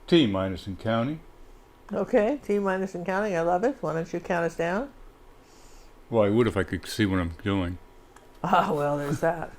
T minus and counting. Okay, T minus and counting. I love it. Why don't you count us down? Well, I would if I could see what I'm doing. Ah, well, there's that.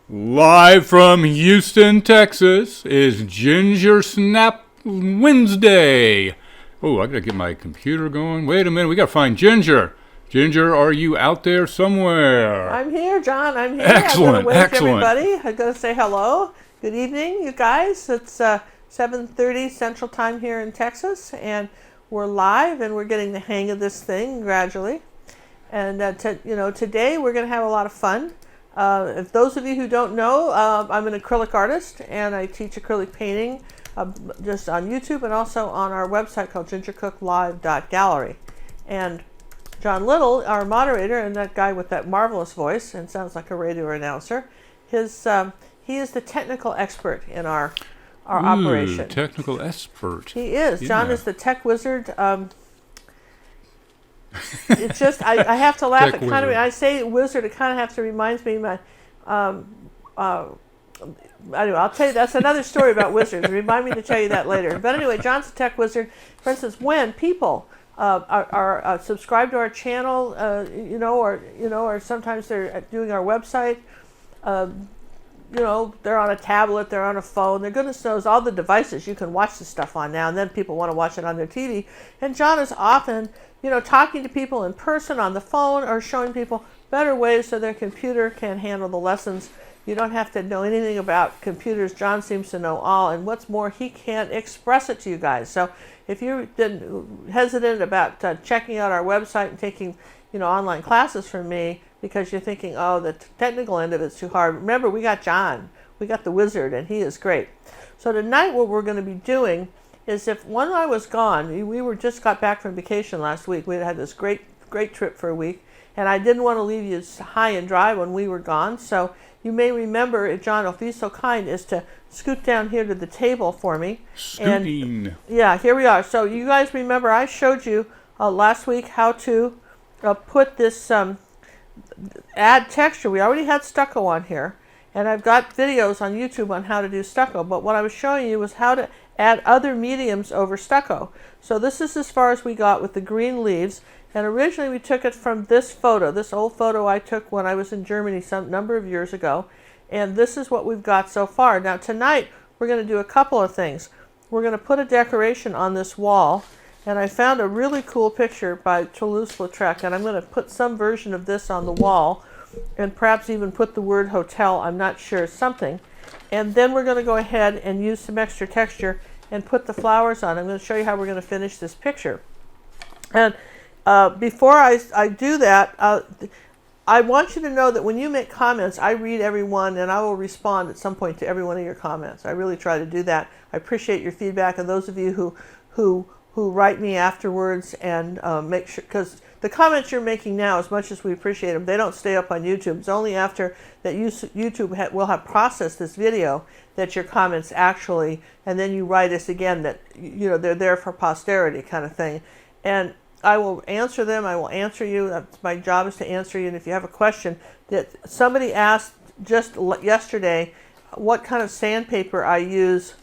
Live from Houston, Texas, is Ginger Snap Wednesday. Oh, I gotta get my computer going. Wait a minute, we gotta find Ginger. Ginger, are you out there somewhere? I'm here, John. I'm here. Excellent, I'm going to wave excellent. to everybody. I'm going to say hello. Good evening, you guys. It's 7:30 Central Time here in Texas, and we're live, and we're getting the hang of this thing gradually. And today we're going to have a lot of fun. If those of you who don't know, I'm an acrylic artist, and I teach acrylic painting just on YouTube and also on our website called gingercooklive.gallery. And John Little, our moderator, and that guy with that marvelous voice and sounds like a radio announcer, he is the technical expert in our operation. Technical expert. He is. Yeah. John is the tech wizard. It's just I have to laugh. Tech It kind of wizard. I say wizard. It kind of have to reminds me my. Anyway, I'll tell you that's another story about wizards. Remind me to tell you that later. But anyway, John's a tech wizard. For instance, when people are subscribed to our channel, or sometimes they're doing our website. They're on a tablet, they're on a phone. Their goodness knows all the devices you can watch the stuff on now, and then people want to watch it on their TV. And John is often, talking to people in person on the phone or showing people better ways so their computer can handle the lessons. You don't have to know anything about computers. John seems to know all, and what's more, he can express it to you guys. So if you're hesitant about checking out our website and taking, online classes from me because you're thinking, oh, the technical end of it's too hard, remember, we got John. We got the wizard, and he is great. So tonight what we're going to be doing is, when I was gone, we just got back from vacation last week. We had this great trip for a week, and I didn't want to leave you high and dry when we were gone. So you may remember, if John will be so kind, is to scoot down here to the table for me. Scooting. And, yeah, here we are. So you guys remember I showed you last week how to put this, add texture. We already had stucco on here, and I've got videos on YouTube on how to do stucco. But what I was showing you was how to add other mediums over stucco. So this is as far as we got with the green leaves. And originally we took it from this photo, this old photo I took when I was in Germany some number of years ago. And this is what we've got so far. Now tonight we're going to do a couple of things. We're going to put a decoration on this wall. And I found a really cool picture by Toulouse-Lautrec. And I'm going to put some version of this on the wall. And perhaps even put the word hotel, I'm not sure, something. And then we're going to go ahead and use some extra texture and put the flowers on. I'm going to show you how we're going to finish this picture. And before I do that, I want you to know that when you make comments, I read every one, and I will respond at some point to every one of your comments. I really try to do that. I appreciate your feedback, and those of you who write me afterwards and make sure, because the comments you're making now, as much as we appreciate them, they don't stay up on YouTube. It's only after that YouTube will have processed this video that your comments actually, and then you write us again that they're there for posterity kind of thing. And I will answer them. I will answer you. That's my job, is to answer you. And if you have a question, that somebody asked just yesterday what kind of sandpaper I use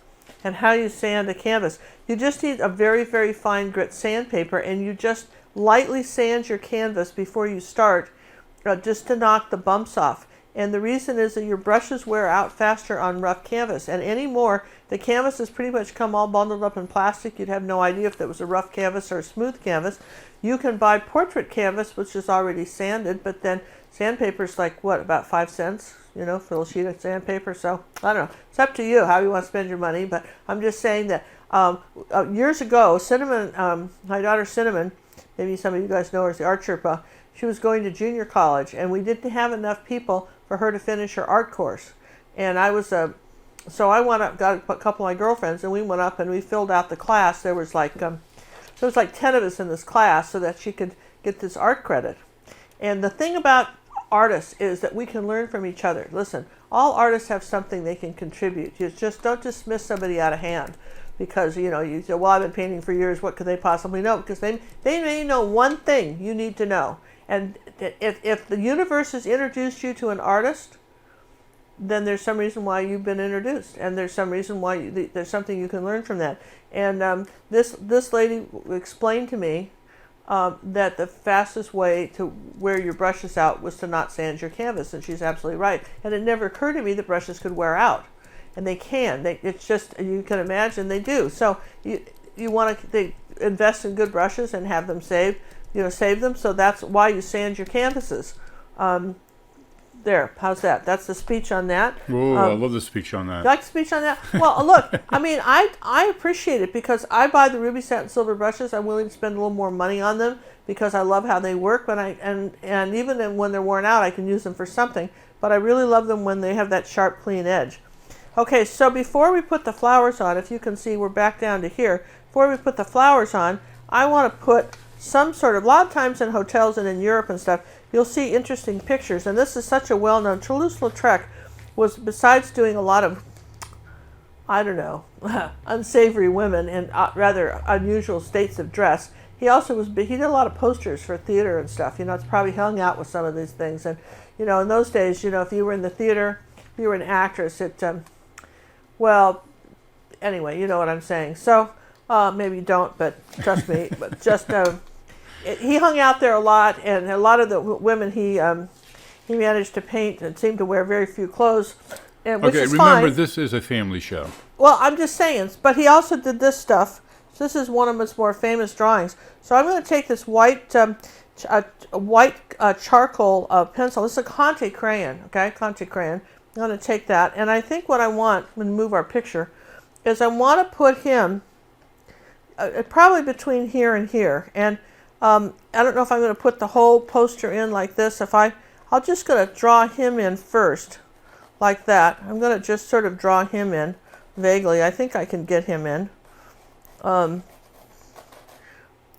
and how you sand a canvas. You just need a very, very fine grit sandpaper, and you just lightly sand your canvas before you start, just to knock the bumps off. And the reason is that your brushes wear out faster on rough canvas. And anymore, the canvas has pretty much come all bundled up in plastic. You'd have no idea if that was a rough canvas or a smooth canvas. You can buy portrait canvas, which is already sanded, but then sandpaper's like, what, about 5 cents, for a little sheet of sandpaper? So, I don't know. It's up to you how you want to spend your money, but I'm just saying that years ago, Cinnamon, my daughter Cinnamon, maybe some of you guys know her as the art Sherpa, she was going to junior college, and we didn't have enough people for her to finish her art course. And I was so I went up, got a couple of my girlfriends, and we went up and we filled out the class. There was like 10 of us in this class so that she could get this art credit. And the thing about artists is that we can learn from each other. Listen, all artists have something they can contribute. You just don't dismiss somebody out of hand because, you say, well, I've been painting for years. What could they possibly know? Because they may know one thing you need to know. And if the universe has introduced you to an artist, then there's some reason why you've been introduced, and there's some reason why there's something you can learn from that. And this lady explained to me that the fastest way to wear your brushes out was to not sand your canvas, and she's absolutely right. And it never occurred to me that brushes could wear out, and they can. It's just, you can imagine they do. So you want to invest in good brushes and have them save them. So that's why you sand your canvases. There, how's that? That's the speech on that. Oh, I love the speech on that. You like the speech on that? Well, look, I mean, I appreciate it because I buy the ruby satin silver brushes. I'm willing to spend a little more money on them because I love how they work. But and even when they're worn out, I can use them for something. But I really love them when they have that sharp, clean edge. Okay, so before we put the flowers on, if you can see, we're back down to here. Before we put the flowers on, I want to put some sort of, a lot of times in hotels and in Europe and stuff, you'll see interesting pictures. And this is such a well-known, Toulouse-Lautrec was, besides doing a lot of, I don't know, unsavory women in rather unusual states of dress, he also he did a lot of posters for theater and stuff. It's probably hung out with some of these things. And, in those days, if you were in the theater, if you were an actress, well, anyway, you know what I'm saying. So, maybe you don't, but trust me, but just, he hung out there a lot, and a lot of the women he managed to paint and seemed to wear very few clothes, which is remember, fine. This is a family show. Well, I'm just saying, but he also did this stuff. So this is one of his more famous drawings. So I'm going to take this white charcoal pencil. This is a Conte crayon, okay, Conte crayon. I'm going to take that, and I think what I want, I'm going to move our picture, is I want to put him probably between here and here, and I don't know if I'm going to put the whole poster in like this. I'll just going to draw him in first, like that. I'm going to just sort of draw him in vaguely. I think I can get him in. And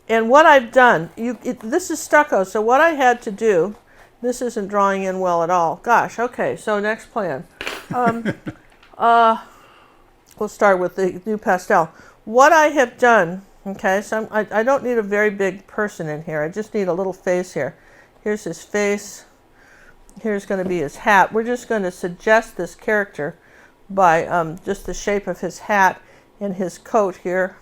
what I've done, this is stucco, so what I had to do, this isn't drawing in well at all. Gosh, okay, so next plan. We'll start with the new pastel. What I have done, okay, so I don't need a very big person in here. I just need a little face here. Here's his face. Here's going to be his hat. We're just going to suggest this character by just the shape of his hat and his coat here.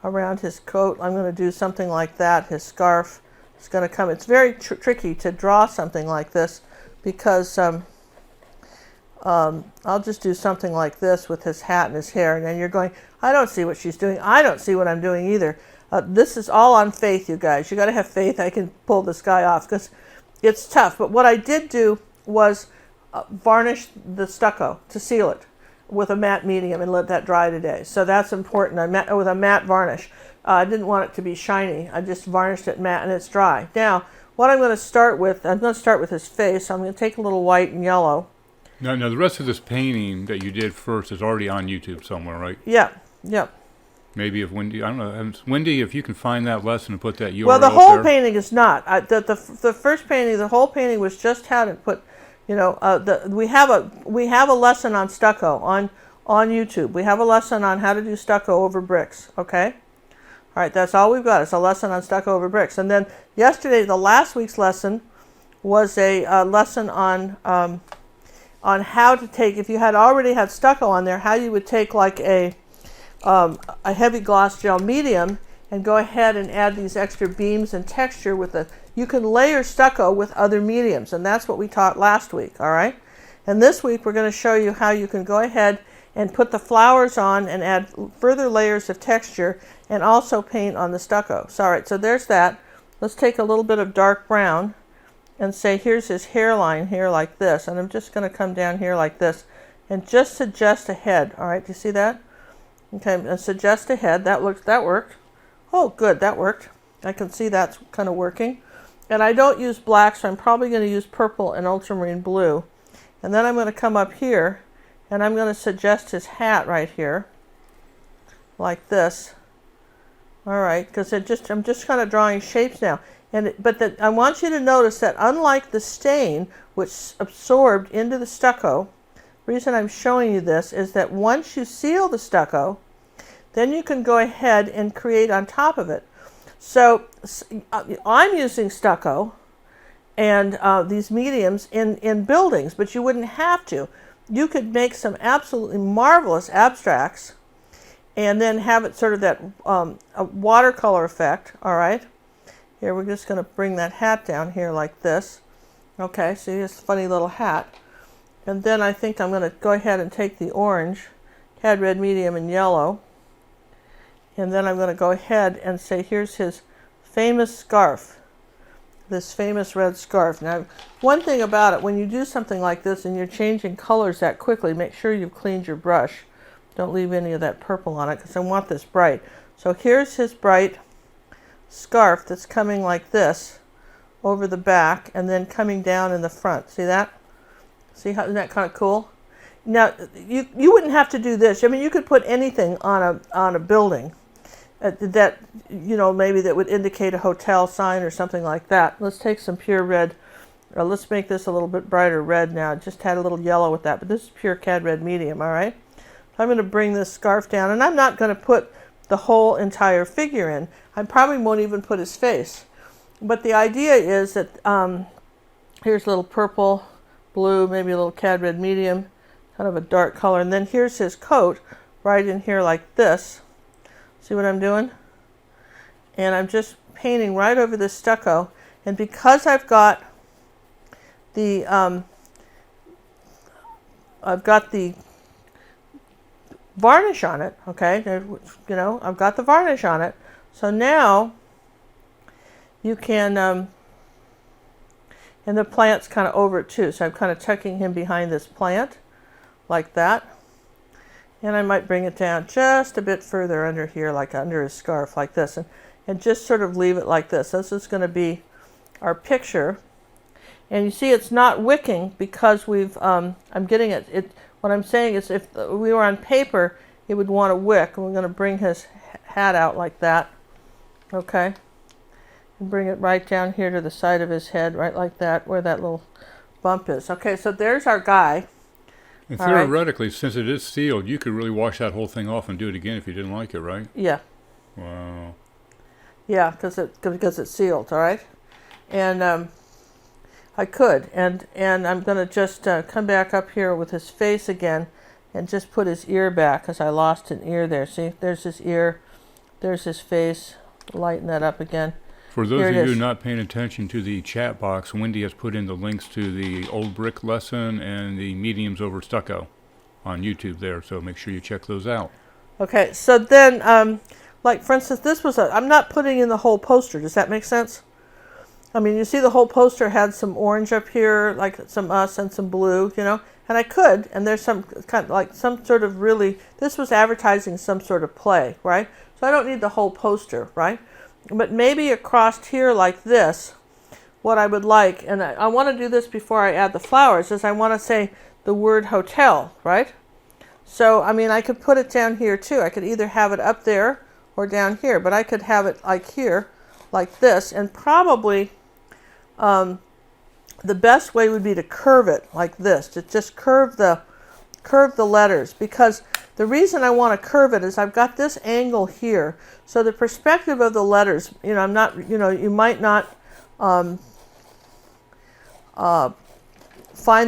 Around his coat, I'm going to do something like that. His scarf is going to come. It's very tricky to draw something like this because I'll just do something like this with his hat and his hair, and then you're going, I don't see what she's doing. I don't see what I'm doing either. This is all on faith, you guys. You got to have faith I can pull this guy off because it's tough. But what I did do was varnish the stucco to seal it with a matte medium and let that dry today. So that's important. With a matte varnish. I didn't want it to be shiny. I just varnished it matte and it's dry. Now, what I'm going to start with, I'm going to start with his face. I'm going to take a little white and yellow. Now, the rest of this painting that you did first is already on YouTube somewhere, right? Yeah. Maybe if Wendy, I don't know, Wendy, if you can find that lesson and put that URL Well, the whole there. painting is not. The first painting, the whole painting was just how to put, we have a lesson on stucco on YouTube. We have a lesson on how to do stucco over bricks. Okay. All right, that's all we've got. It's a lesson on stucco over bricks. And then yesterday, the last week's lesson was a lesson on how to take, if you had already had stucco on there, how you would take like a heavy gloss gel medium and go ahead and add these extra beams and texture with you can layer stucco with other mediums, and that's what we taught last week, all right? And this week we're going to show you how you can go ahead and put the flowers on and add further layers of texture and also paint on the stucco. So, all right, so there's that. Let's take a little bit of dark brown and say here's his hairline here like this, and I'm just going to come down here like this and just suggest a head. All right, do you see that? Okay, and suggest a head. That worked. Oh, good, that worked. I can see that's kind of working. And I don't use black, so I'm probably going to use purple and ultramarine blue. And then I'm going to come up here and I'm going to suggest his hat right here like this. All right, because I'm just kind of drawing shapes now. But I want you to notice that unlike the stain, which absorbed into the stucco, the reason I'm showing you this is that once you seal the stucco, then you can go ahead and create on top of it. So I'm using stucco and these mediums in buildings, but you wouldn't have to. you could make some absolutely marvelous abstracts and then have it sort of that a watercolor effect, all right? Here, we're just going to bring that hat down here like this. Okay, see this funny little hat. And then I think I'm going to go ahead and take the orange, cad red, medium, and yellow. And then I'm going to go ahead and say, here's his famous scarf. This famous red scarf. Now, one thing about it, when you do something like this and you're changing colors that quickly, make sure you've cleaned your brush. Don't leave any of that purple on it because I want this bright. So here's his bright scarf that's coming like this over the back and then coming down in the front. See that? See how, isn't that kind of cool? Now, you wouldn't have to do this. I mean, you could put anything on a building that, you know, maybe that would indicate a hotel sign or something like that. Let's take some pure red. Let's make this a little bit brighter red now. Just had a little yellow with that, but this is pure cad red medium, all right? I'm going to bring this scarf down, and I'm not going to put the whole entire figure in. I probably won't even put his face. But the idea is that here's a little purple, blue, maybe a little cad red medium, kind of a dark color. And then here's his coat right in here like this. See what I'm doing? And I'm just painting right over this stucco. And because I've got the varnish on it, okay, you know, I've got the varnish on it. So now you can, and the plant's kind of over it too. So I'm kind of tucking him behind this plant like that. And I might bring it down just a bit further under here, like under his scarf like this, and just sort of leave it like this. This is going to be our picture. And you see it's not wicking because we've, I'm getting it, what I'm saying is if we were on paper, it would want to wick. And we're going to bring his hat out like that, okay? And bring it right down here to the side of his head, right like that, where that little bump is. Okay, so there's our guy. And theoretically, since it is sealed, you could really wash that whole thing off and do it again if you didn't like it, right? Yeah. Wow. Yeah, because it's sealed, all right? And I could. And I'm going to just come back up here with his face again and just put his ear back because I lost an ear there. See, there's his ear. There's his face. Lighten that up again. For those of you not paying attention to the chat box, Wendy has put in the links to the old brick lesson and the mediums over stucco on YouTube there, so make sure you check those out. Okay, so then, like for instance, this was I'm not putting in the whole poster. Does that make sense? I mean, you see the whole poster had some orange up here, like some us and some blue, you know, and I could, and there's some kind of like some sort of really, this was advertising some sort of play, right? So I don't need the whole poster, right? But maybe across here like this, what I would like, and I want to do this before I add the flowers, is I want to say the word hotel, right? So, I mean, I could put it down here too. I could either have it up there or down here, but I could have it like here, like this, and probably the best way would be to curve it like this, to just curve the letters, because the reason I want to curve it is I've got this angle here. So the perspective of the letters, you know, I'm not, you know, you might not find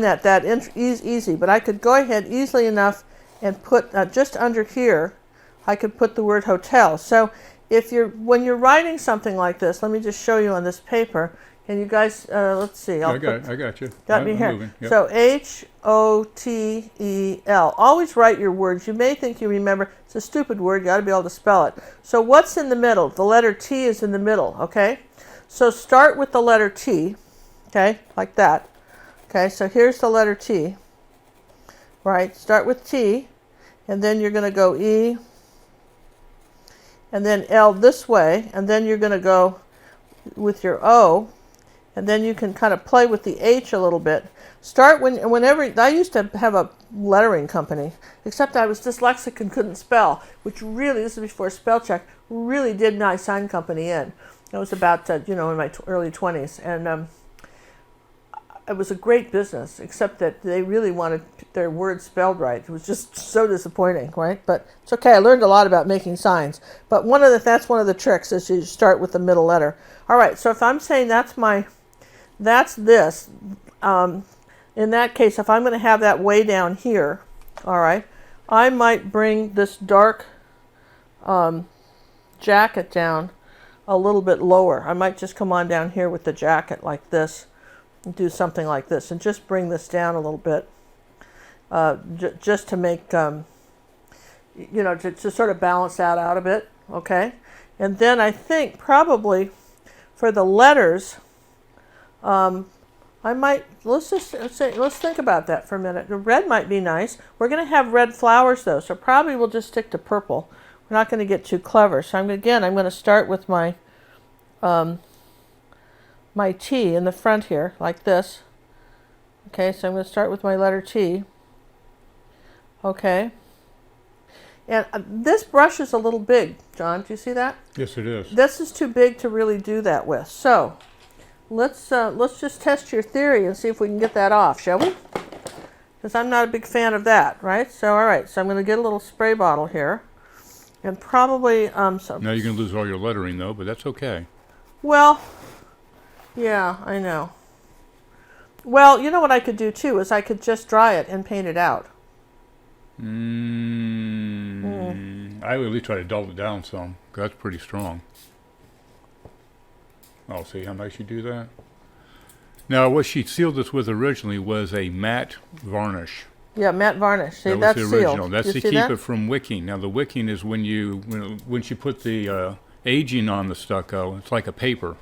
that easy, but I could go ahead easily enough and put just under here, I could put the word hotel. So if when you're writing something like this, let me just show you on this paper. Can you guys, let's see. I got you. Got me here. Yep. So Hotel. Always write your words. You may think you remember. It's a stupid word. You got to be able to spell it. So what's in the middle? The letter T is in the middle, okay? So start with the letter T, okay, like that. Okay, so here's the letter T, right? Start with T, and then you're going to go E, and then L this way, and then you're going to go with your O, and then you can kind of play with the H a little bit. Start whenever, I used to have a lettering company, except I was dyslexic and couldn't spell, which really, this is before spell check, really did my sign company in. It was about, you know, in my early 20s, and it was a great business, except that they really wanted their words spelled right. It was just so disappointing, right? But it's okay. I learned a lot about making signs. But that's one of the tricks is you start with the middle letter. All right. So if I'm saying that's this, and in that case, if I'm going to have that way down here, all right, I might bring this dark jacket down a little bit lower. I might just come on down here with the jacket like this and do something like this and just bring this down a little bit just to make, you know, to sort of balance that out a bit, okay? And then I think probably for the letters, I might, let's think about that for a minute. The red might be nice. We're going to have red flowers though, so probably we'll just stick to purple. We're not going to get too clever. So I'm going to start with my my T in the front here, like this. Okay, so I'm going to start with my letter T. Okay. And this brush is a little big, John. Do you see that? Yes, it is. This is too big to really do that with. So let's just test your theory and see if we can get that off, shall we? Because I'm not a big fan of that, right? So all right, so I'm going to get a little spray bottle here, and probably some. Now you're going to lose all your lettering though, but that's okay. Well, yeah, I know. Well, you know what I could do too is I could just dry it and paint it out. I would at least try to dull it down some, 'cause that's pretty strong. Oh, see how nice you do that? Now, what she sealed this with originally was a matte varnish. Yeah, matte varnish. See, that that's was the original. sealed. That's You to see keep that? it from wicking. Now, the wicking is when you put the aging on the stucco. It's like a paper,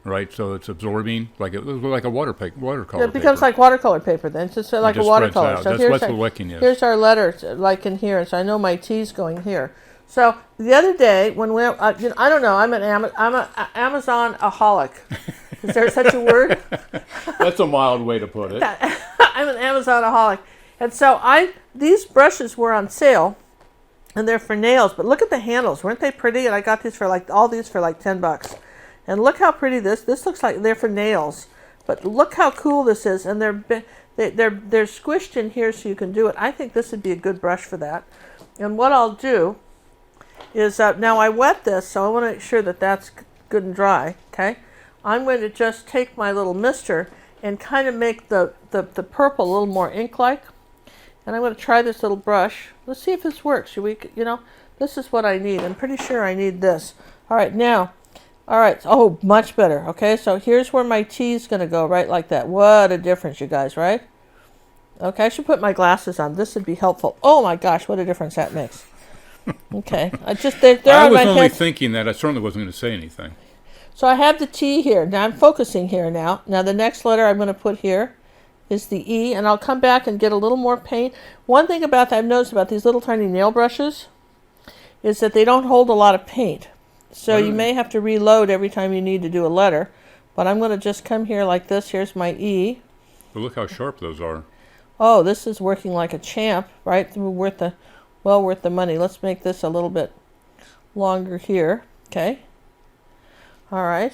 right? So it's absorbing, like a watercolor. It becomes paper. like watercolor paper then. It's just like a just spreads watercolor. out. So That's what the wicking is. Here's our letters, like in here. So I know my T's going here. So the other day when we, I don't know, I'm an Amazon-aholic. Is there such a word? That's a mild way to put it. I'm an Amazon-aholic, and so these brushes were on sale, and they're for nails. But look at the handles, weren't they pretty? And I got these for all these for like $10. And look how pretty this looks like. They're for nails, but look how cool this is. And they're squished in here so you can do it. I think this would be a good brush for that. And what I'll do is now I wet this, so I want to make sure that that's good and dry. Okay, I'm going to just take my little mister and kind of make the purple a little more ink-like. And I'm going to try this little brush. Let's see if this works. Should we? This is what I need. I'm pretty sure I need this. All right, now. All right. Oh, much better. Okay, so here's where my T is going to go, right like that. What a difference, you guys, right? Okay, I should put my glasses on. This would be helpful. Oh my gosh, what a difference that makes. Okay, they're I on was my only head. thinking that. I certainly wasn't going to say anything. So I have the T here. Now I'm focusing here now. Now the next letter I'm going to put here is the E, and I'll come back and get a little more paint. One thing about that I've noticed about these little tiny nail brushes is that they don't hold a lot of paint. So you may have to reload every time you need to do a letter. But I'm going to just come here like this. Here's my E. But look how sharp those are. Oh, this is working like a champ, right? Well worth the money. Let's make this a little bit longer here. Okay. All right.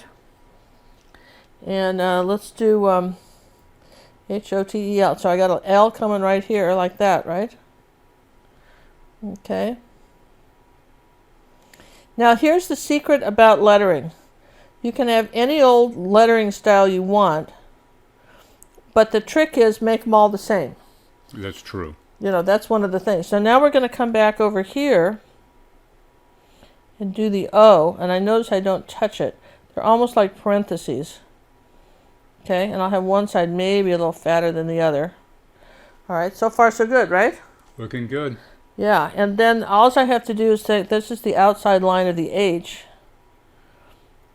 And let's do H-O-T-E-L. So I got an L coming right here like that, right? Okay. Now here's the secret about lettering. You can have any old lettering style you want, but the trick is make them all the same. That's true. That's one of the things. So now we're going to come back over here and do the O, and I notice I don't touch it. They're almost like parentheses. Okay, and I'll have one side maybe a little fatter than the other. All right, so far so good, right? Looking good. Yeah, and then all I have to do is say this is the outside line of the H.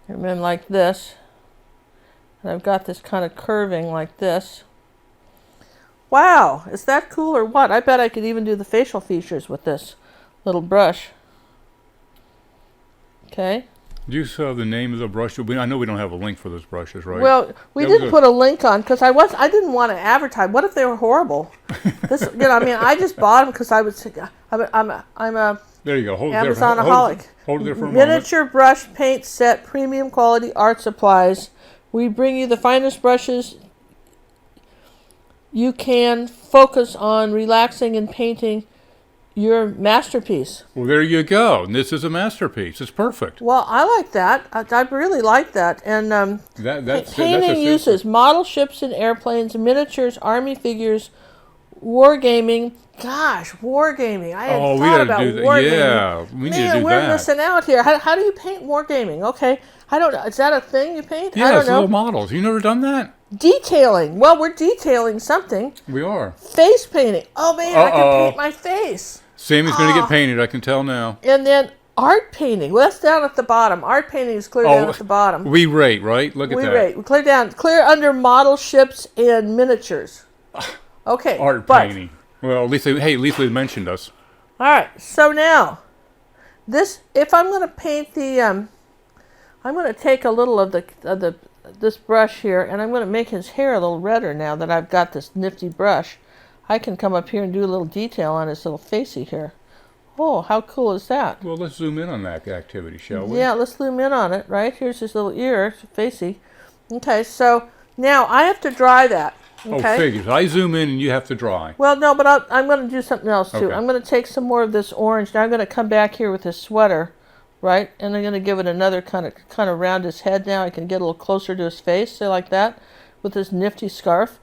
And then like this. And I've got this kind of curving like this. Wow, is that cool or what? I bet I could even do the facial features with this little brush. Okay. Do you saw the name of the brush? I know we don't have a link for those brushes, right? Well, we didn't put a link on because I didn't want to advertise. What if they were horrible? I just bought them because I'm a there you go. Amazon-aholic. Hold it there for a Miniature brush paint set, premium quality art supplies. We bring you the finest brushes you can focus on relaxing and painting your masterpiece. Well, there you go. And this is a masterpiece. It's perfect. Well, I like that. I really like that. And painting uses model ships and airplanes, miniatures, army figures, wargaming. Gosh, wargaming. I had thought about wargaming. Yeah, we need to do that. We're missing out here. How do you paint wargaming? Okay, I don't know. Is that a thing you paint? Yeah, I don't it's know. little models. You never done that? Detailing. Well, we're detailing something. We are. Face painting. Oh, man, I can paint my face. Sammy's going to get painted, I can tell now. And then art painting. Well, that's down at the bottom. Art painting is clear down at the bottom. We rate, right? Look at that. We rate. We clear under model ships and miniatures. Okay. Art painting. Well, at least they mentioned us. All right. So now, if I'm going to paint the, I'm going to take a little of this brush here, and I'm going to make his hair a little redder now that I've got this nifty brush. I can come up here and do a little detail on his little facey here. Oh, how cool is that? Well, let's zoom in on that activity, shall we? Yeah, let's zoom in on it, right? Here's his little ear, facey. Okay, so now I have to dry that. Okay? Oh, figures. I zoom in and you have to dry. Well, no, but I'm going to do something else, too. Okay. I'm going to take some more of this orange. Now I'm going to come back here with his sweater, right? And I'm going to give it another kind of around his head now. I can get a little closer to his face, say like that, with this nifty scarf.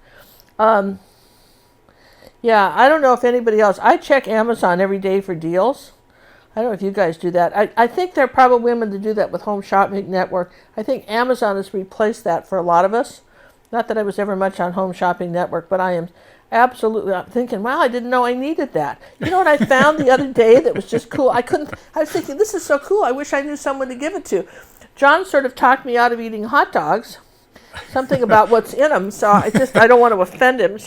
Yeah, I don't know if anybody else. I check Amazon every day for deals. I don't know if you guys do that. I think there are probably women that do that with Home Shopping Network. I think Amazon has replaced that for a lot of us. Not that I was ever much on Home Shopping Network, but I am absolutely thinking, wow, I didn't know I needed that. You know what I found the other day that was just cool? I was thinking, this is so cool. I wish I knew someone to give it to. John sort of talked me out of eating hot dogs. Something about what's in them. So I don't want to offend him.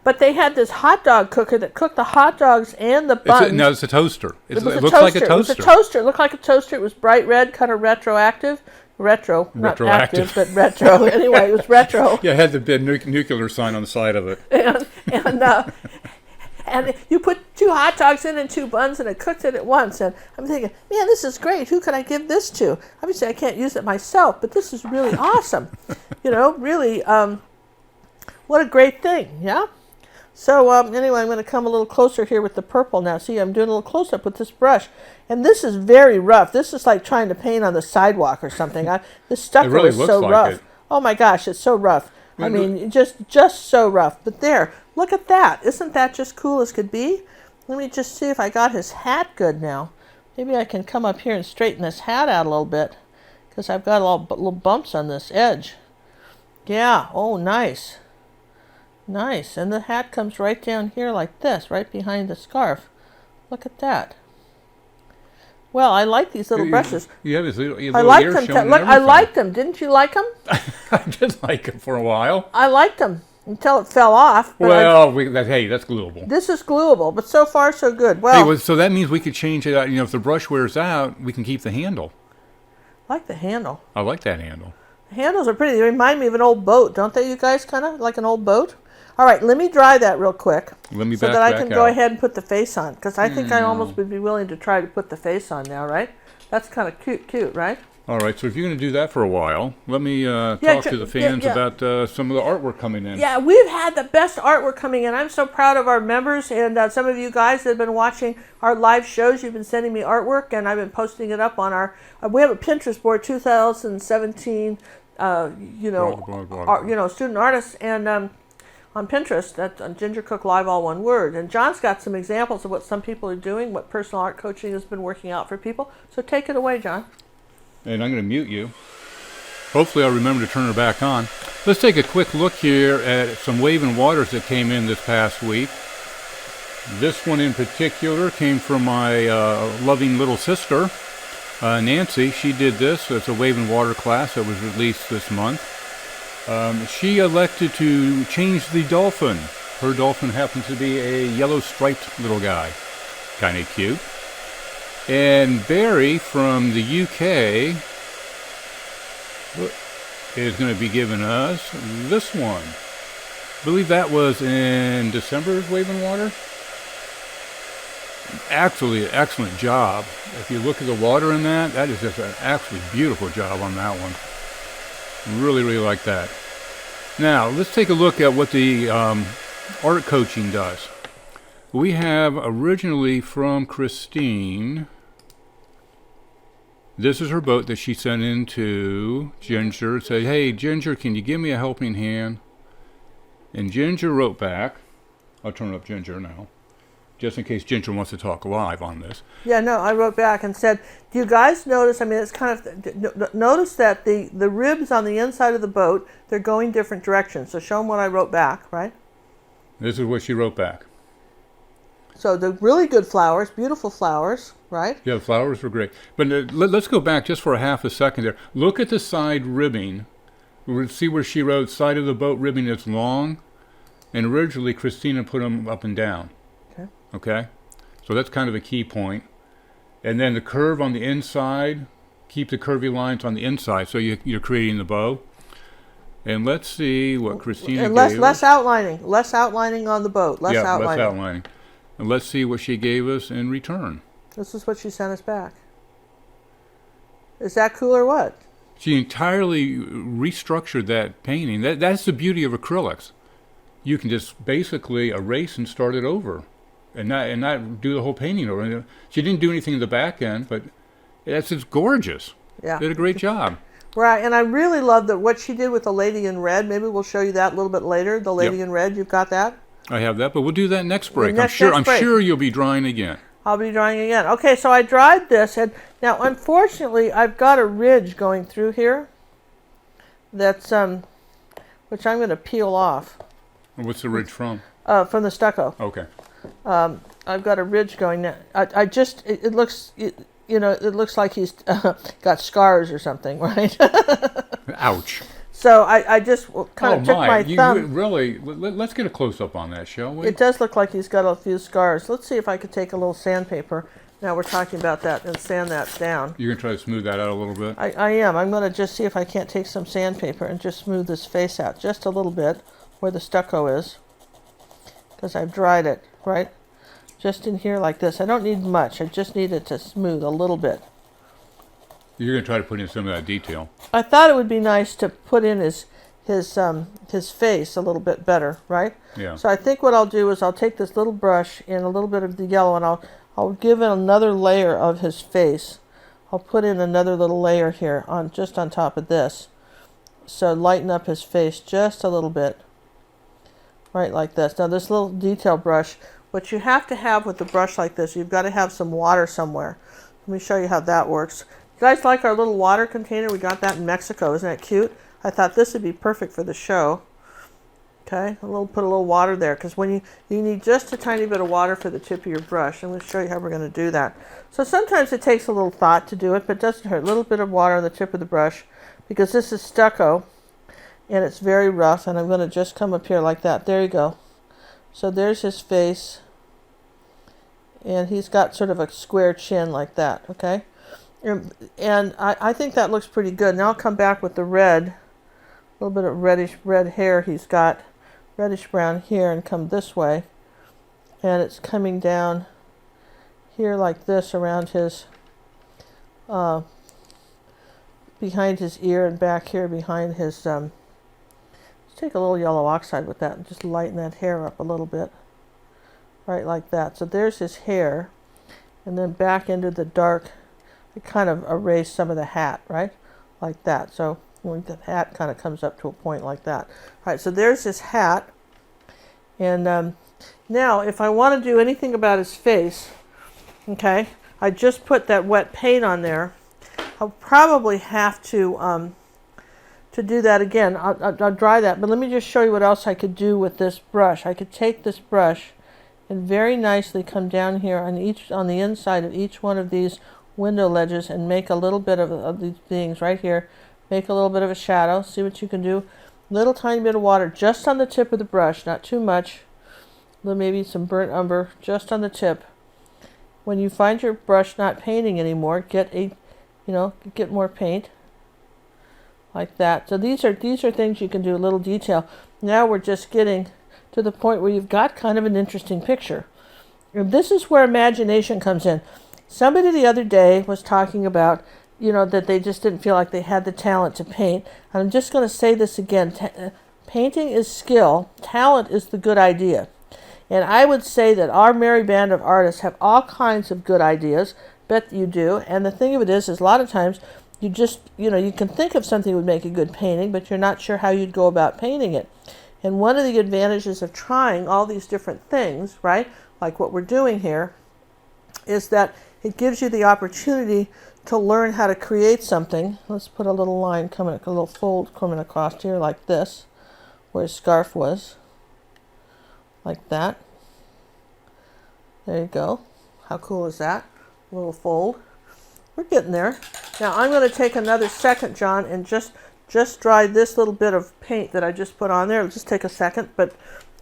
But they had this hot dog cooker that cooked the hot dogs and the buns. No, it's a toaster. It looks like a toaster. It was a toaster. It looked like a toaster. It was bright red, kind of retractive. Not active, but retro. Anyway, it was retro. Yeah, it had the big nuclear sign on the side of it. And you put 2 hot dogs in and 2 buns, and it cooked it at once. And I'm thinking, man, this is great. Who could I give this to? Obviously, I can't use it myself, but this is really awesome. Really, what a great thing, yeah? So anyway, I'm going to come a little closer here with the purple now. See, I'm doing a little close-up with this brush. And this is very rough. This is like trying to paint on the sidewalk or something. This Stucco is so rough. Oh, my gosh, it's so rough. I mean, just so rough. But there, look at that. Isn't that just cool as could be? Let me just see if I got his hat good now. Maybe I can come up here and straighten this hat out a little bit, because I've got little bumps on this edge. Yeah, oh, nice. Nice, and the hat comes right down here like this, right behind the scarf. Look at that. Well, I like these little brushes. You have this little I like them. Look, I liked them. Didn't you like them? I did like them for a while. I liked them until it fell off. Well, hey, that's gluable. This is gluable, but so far so good. Well, hey, so that means we could change it out. If the brush wears out, we can keep the handle. I like the handle. I like that handle. The handles are pretty. They remind me of an old boat, don't they, you guys? Kind of like an old boat. All right, let me dry that real quick so that I can go ahead and put the face on, because I think I almost would be willing to try to put the face on now, right? That's kind of cute, right? All right, so if you're going to do that for a while, let me talk to the fans about some of the artwork coming in. Yeah, we've had the best artwork coming in. I'm so proud of our members, and some of you guys that have been watching our live shows. You've been sending me artwork, and I've been posting it up on our. We have a Pinterest board, 2017. Student artists, and on Pinterest, that's on Ginger Cook Live, all one word. And John's got some examples of what some people are doing, what personal art coaching has been working out for people. So take it away, John. And I'm going to mute you. Hopefully I'll remember to turn her back on. Let's take a quick look here at some Waving Waters that came in this past week. This one in particular came from my loving little sister, Nancy. She did this. It's a Waving Water class that was released this month. She elected to change the dolphin. Her dolphin happens to be a yellow striped little guy. Kind of cute. And Barry from the UK is going to be giving us this one. I believe that was in December's Waving Water. Actually, excellent job. If you look at the water in that is just an absolutely beautiful job on that one. Really, really like that. Now, let's take a look at what the art coaching does. We have originally from Christine. This is her boat that she sent in to Ginger. Say, hey, Ginger, can you give me a helping hand? And Ginger wrote back. I'll turn up Ginger now, just in case Ginger wants to talk live on this. Yeah, no, I wrote back and said, do you guys notice, I mean, it's kind of, notice that the ribs on the inside of the boat, they're going different directions. So show them what I wrote back, right? This is what she wrote back. So the really good flowers, beautiful flowers, right? Yeah, the flowers were great. But let's go back just for a half a second there. Look at the side ribbing. See where she wrote, side of the boat ribbing is long. And originally, Christina put them up and down. Okay. Okay? So that's kind of a key point. And then the curve on the inside, keep the curvy lines on the inside so you're creating the bow. And let's see what Christina and gave less us. less outlining on the boat, less outlining. Less outlining. And let's see what she gave us in return. This is what she sent us back. Is that cool or what? She entirely restructured that painting. That's the beauty of acrylics. You can just basically erase and start it over, and not do the whole painting over. She didn't do anything in the back end, but it's just gorgeous. Yeah. Did a great job. Right, and I really love what she did with the lady in red. Maybe we'll show you that a little bit later. The lady in red, you've got that? I have that, but we'll do that next break. Next I'm break. sure you'll be drawing again. I'll be drawing again. Okay, so I dried this, and now unfortunately I've got a ridge going through here. That's which I'm going to peel off. What's the ridge from? From the stucco. Okay. I've got a ridge going now. It looks it looks like he's got scars or something, right? Ouch. So I just kind of took my thumb. You really, let's get a close-up on that, shall we? It does look like he's got a few scars. Let's see if I could take a little sandpaper. Now we're talking about that and sand that down. You're going to try to smooth that out a little bit? I am. I'm going to just see if I can't take some sandpaper and just smooth this face out just a little bit where the stucco is, because I've dried it, right? Just in here like this. I don't need much. I just need it to smooth a little bit. You're going to try to put in some of that detail. I thought it would be nice to put in his face a little bit better, right? Yeah. So I think what I'll do is I'll take this little brush and a little bit of the yellow, and I'll give it another layer of his face. I'll put in another little layer here just on top of this. So lighten up his face just a little bit. Right like this. Now this little detail brush, what you have to have with a brush like this, you've got to have some water somewhere. Let me show you how that works. You guys like our little water container? We got that in Mexico. Isn't that cute? I thought this would be perfect for the show. Okay, put a little water there, because when you need just a tiny bit of water for the tip of your brush. I'm going to show you how we're going to do that. So sometimes it takes a little thought to do it, but it doesn't hurt. A little bit of water on the tip of the brush, because this is stucco and it's very rough, and I'm going to just come up here like that. There you go. So there's his face, and he's got sort of a square chin like that, okay? And I think that looks pretty good. Now I'll come back with the red, a little bit of red hair he's got, reddish brown here, and come this way. And it's coming down here like this around his, behind his ear, and back here behind his, let's take a little yellow oxide with that and just lighten that hair up a little bit. Right like that. So there's his hair, and then back into the dark. It kind of erase some of the hat, right? Like that. So when the hat kind of comes up to a point like that. All right, so there's his hat. And now, if I want to do anything about his face, okay, I just put that wet paint on there. I'll probably have to do that again. I'll dry that, but let me just show you what else I could do with this brush. I could take this brush and very nicely come down here on the inside of each one of these window ledges and make a little bit of these things right here. Make a little bit of a shadow. See what you can do. Little tiny bit of water just on the tip of the brush, not too much. Maybe some burnt umber just on the tip. When you find your brush not painting anymore, get more paint like that. So these are things you can do, a little detail. Now we're just getting to the point where you've got kind of an interesting picture. And this is where imagination comes in. Somebody the other day was talking about, that they just didn't feel like they had the talent to paint. And I'm just going to say this again. Painting is skill. Talent is the good idea. And I would say that our merry band of artists have all kinds of good ideas. Bet you do. And the thing of it is a lot of times you just, you can think of something that would make a good painting, but you're not sure how you'd go about painting it. And one of the advantages of trying all these different things, right, like what we're doing here, is that it gives you the opportunity to learn how to create something. Let's put a little line coming, a little fold coming across here like this, where his scarf was, like that. There you go. How cool is that? A little fold. We're getting there. Now I'm going to take another second, John, and just dry this little bit of paint that I just put on there. It'll just take a second, but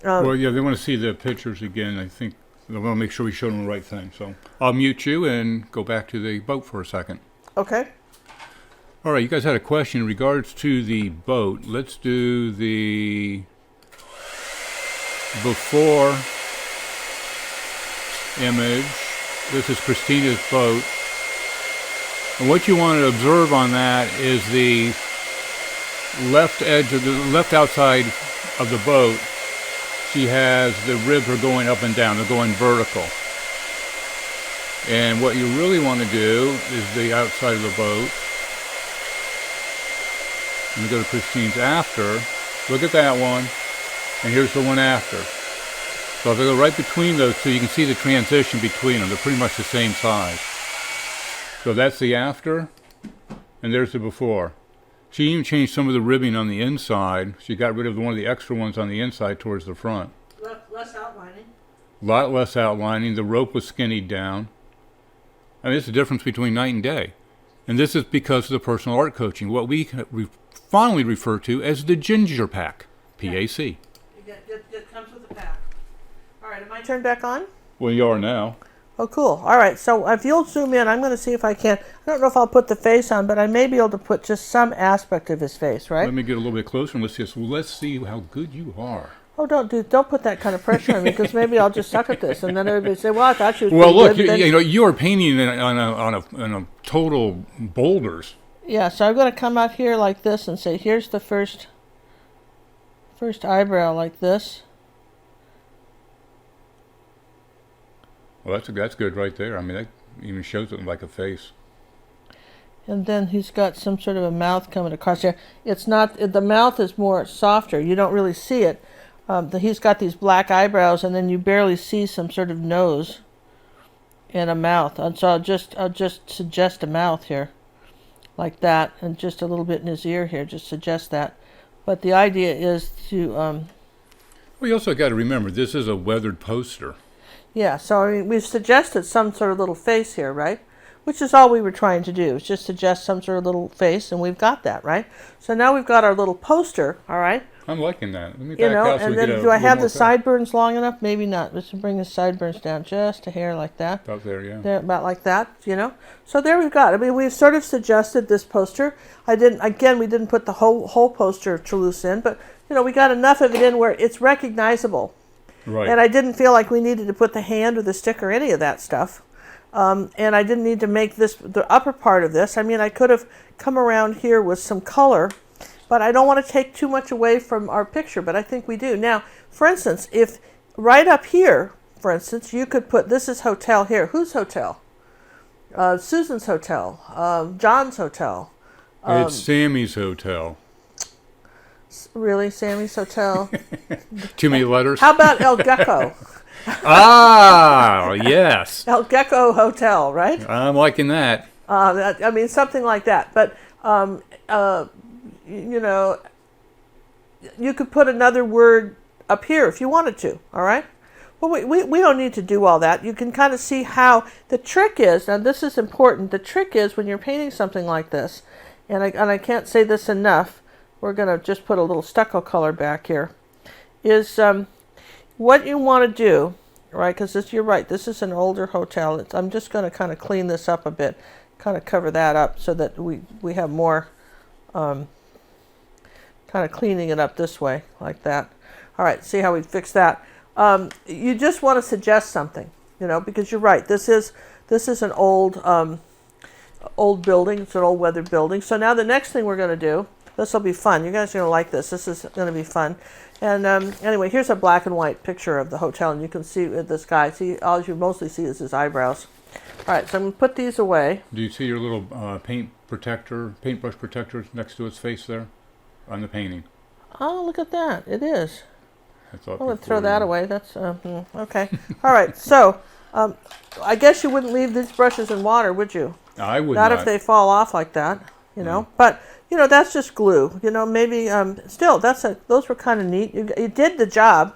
well, yeah, they want to see the pictures again. I think they want to make sure we show them the right thing. So I'll mute you and go back to the boat for a second. Okay. All right, you guys had a question in regards to the boat. Let's do the before image. This is Christina's boat. And what you want to observe on that is the left edge of the left outside of the boat. She has the ribs are going up and down. They're going vertical. And what you really want to do is the outside of the boat. Let me go to Christine's after. Look at that one. And here's the one after. So if I go right between those two, you can see the transition between them. They're pretty much the same size. So that's the after, and there's the before. She even changed some of the ribbing on the inside. She got rid of one of the extra ones on the inside towards the front. Less outlining. A lot less outlining. The rope was skinnied down. I mean, it's the difference between night and day. And this is because of the personal art coaching, what we fondly refer to as the Ginger Pack, PAC. It comes with the pack. All right, am I turned back on? Well, you are now. Oh, cool. All right, so if you'll zoom in, I'm going to see if I can. I don't know if I'll put the face on, but I may be able to put just some aspect of his face, right? Let me get a little bit closer and let's see how good you are. Oh, don't put that kind of pressure on me, because maybe I'll just suck at this, and then everybody say, "Well, I thought you was well, look, good." you are painting on a total boulders. Yeah, so I'm going to come out here like this and say, "Here's the first eyebrow," like this. Well, that's good right there. I mean, that even shows it like a face. And then he's got some sort of a mouth coming across here. It's not, the mouth is more softer. You don't really see it. He's got these black eyebrows, and then you barely see some sort of nose and a mouth. And so I'll just suggest a mouth here, like that, and just a little bit in his ear here. Just suggest that. But the idea is to. Well, you also got to remember this is a weathered poster. Yeah, so I mean, we've suggested some sort of little face here, right? Which is all we were trying to do, is just suggest some sort of little face, and we've got that, right? So now we've got our little poster, all right? I'm liking that. Let me back out so and we then get a do I have the more sideburns long enough? Maybe not. Let's bring the sideburns down just a hair like that. About there, yeah. There, about like that, So there we've got. I mean, we've sort of suggested this poster. We didn't put the whole poster of Toulouse in, but we got enough of it in where it's recognizable. Right. And I didn't feel like we needed to put the hand or the stick or any of that stuff. And I didn't need to make this the upper part of this. I mean, I could have come around here with some color, but I don't want to take too much away from our picture, but I think we do. Now, for instance, if right up here, for instance, you could put, this is hotel here. Whose hotel? Susan's hotel. John's hotel. It's Sammy's hotel. Really? Sammy's hotel? Too many letters? How about El Gecko? Ah, yes. El Gecko Hotel, right? I'm liking that. I mean, something like that. But, you could put another word up here if you wanted to, all right? Well, we don't need to do all that. You can kind of see how the trick is, and this is important, the trick is when you're painting something like this, and I can't say this enough, we're going to just put a little stucco color back here, is what you want to do, right, because you're right, this is an older hotel. I'm just going to kind of clean this up a bit, kind of cover that up so that we have more kind of cleaning it up this way, like that. All right, see how we fix that. You just want to suggest something, because you're right, this is an old building. It's an old weathered building. So now the next thing we're going to do This will be fun. You guys are going to like this. This is going to be fun. And anyway, here's a black and white picture of the hotel, and you can see this guy. See, all you mostly see is his eyebrows. All right, so I'm going to put these away. Do you see your little paintbrush protector next to its face there on the painting? Oh, look at that. It is. I thought I'm going to throw that away. That's okay. All right, so I guess you wouldn't leave these brushes in water, would you? I would not. Not if they fall off like that, you know. But you know, that's just glue. You know, maybe still, those were kind of neat. You did the job.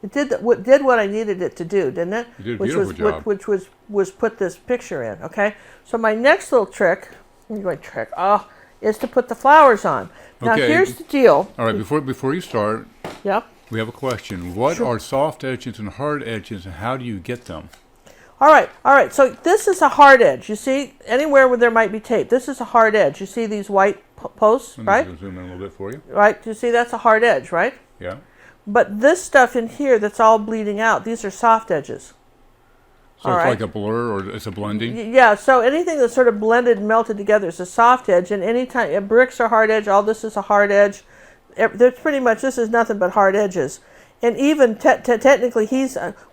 It did what I needed it to do, didn't it? You did a beautiful job. Which was put this picture in. Okay. So my next little trick, is to put the flowers on. Now Okay. here's the deal. All right, before you start, Yep. we have a question. What are soft edges and hard edges, and how do you get them? All right. So this is a hard edge. You see, anywhere where there might be tape, this is a hard edge. You see these white posts, right? Let me zoom in a little bit for you. Right. You see, that's a hard edge, right? Yeah. But this stuff in here that's all bleeding out, these are soft edges. So All it's right. like a blur, or it's a blending? Yeah, so anything that's sort of blended and melted together is a soft edge, and anytime bricks are hard edge, all this is a hard edge. There's pretty much, this is nothing but hard edges. And even technically,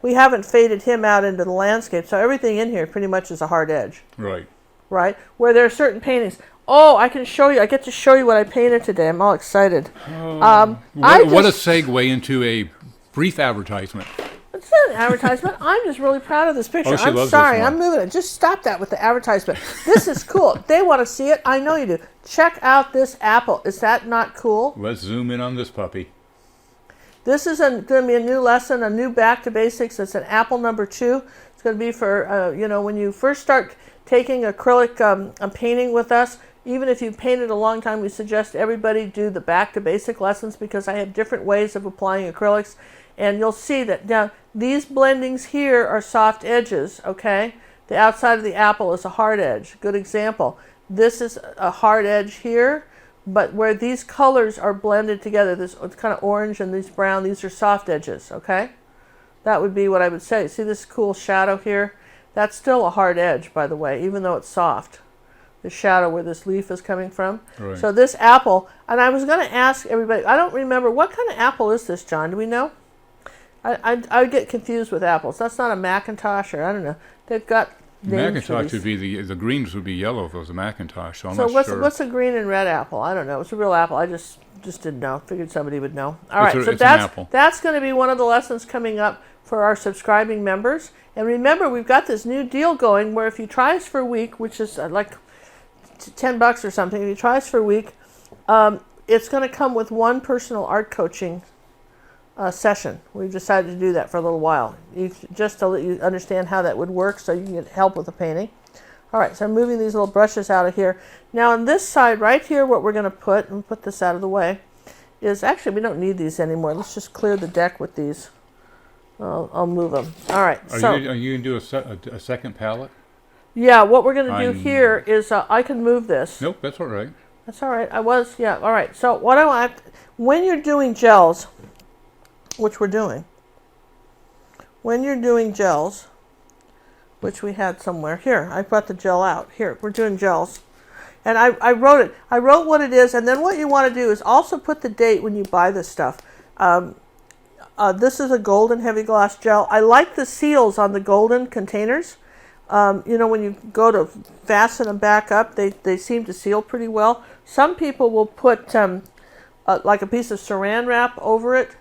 we haven't faded him out into the landscape, so everything in here pretty much is a hard edge. Right. Right? Where there are certain paintings. Oh, I can show you. I get to show you what I painted today. I'm all excited. What a segue into a brief advertisement. It's not an advertisement. I'm just really proud of this picture. Oh, she I'm loves sorry. this one. I'm moving it. Just stop that with the advertisement. This is cool. They want to see it. I know you do. Check out this apple. Is that not cool? Let's zoom in on this puppy. This is going to be a new lesson, a new back to basics. It's an apple number 2. It's going to be for, when you first start taking acrylic painting with us. Even if you've painted a long time, we suggest everybody do the back to basic lessons because I have different ways of applying acrylics. And you'll see that now these blendings here are soft edges, okay? The outside of the apple is a hard edge. Good example. This is a hard edge here, but where these colors are blended together, this kind of orange and these brown, these are soft edges, okay? That would be what I would say. See this cool shadow here? That's still a hard edge, by the way, even though it's soft. The shadow where this leaf is coming from. Right. So this apple, and I was going to ask everybody, I don't remember, what kind of apple is this, John? Do we know? I would get confused with apples. That's not a Macintosh, or I don't know. They've got names Macintosh for would be the greens would be yellow if it was a Macintosh. So I'm So not sure. what's a green and red apple? I don't know. It's a real apple. I just didn't know. Figured somebody would know. All right, so it's an apple. that's going to be one of the lessons coming up for our subscribing members. And remember, we've got this new deal going where if you try us for a week, which is like $10 or something, if you try us for a week, it's going to come with one personal art coaching session. We've decided to do that for a little while, just to let you understand how that would work so you can get help with the painting. All right, so I'm moving these little brushes out of here. Now on this side right here, what we're going to put, and put this out of the way, is actually we don't need these anymore. Let's just clear the deck with these. I'll move them. All right. Are you going to do a second palette? Yeah, what we're going to do here is I can move this. Nope, that's all right. That's all right. Yeah, all right. So what I want, when you're doing gels, which we're doing, when you're doing gels, which we had somewhere, here, I brought the gel out. Here, we're doing gels. And I wrote it. I wrote what it is, and then what you want to do is also put the date when you buy this stuff. This is a golden heavy gloss gel. I like the seals on the golden containers. When you go to fasten them back up, they seem to seal pretty well. Some people will put like a piece of saran wrap over it,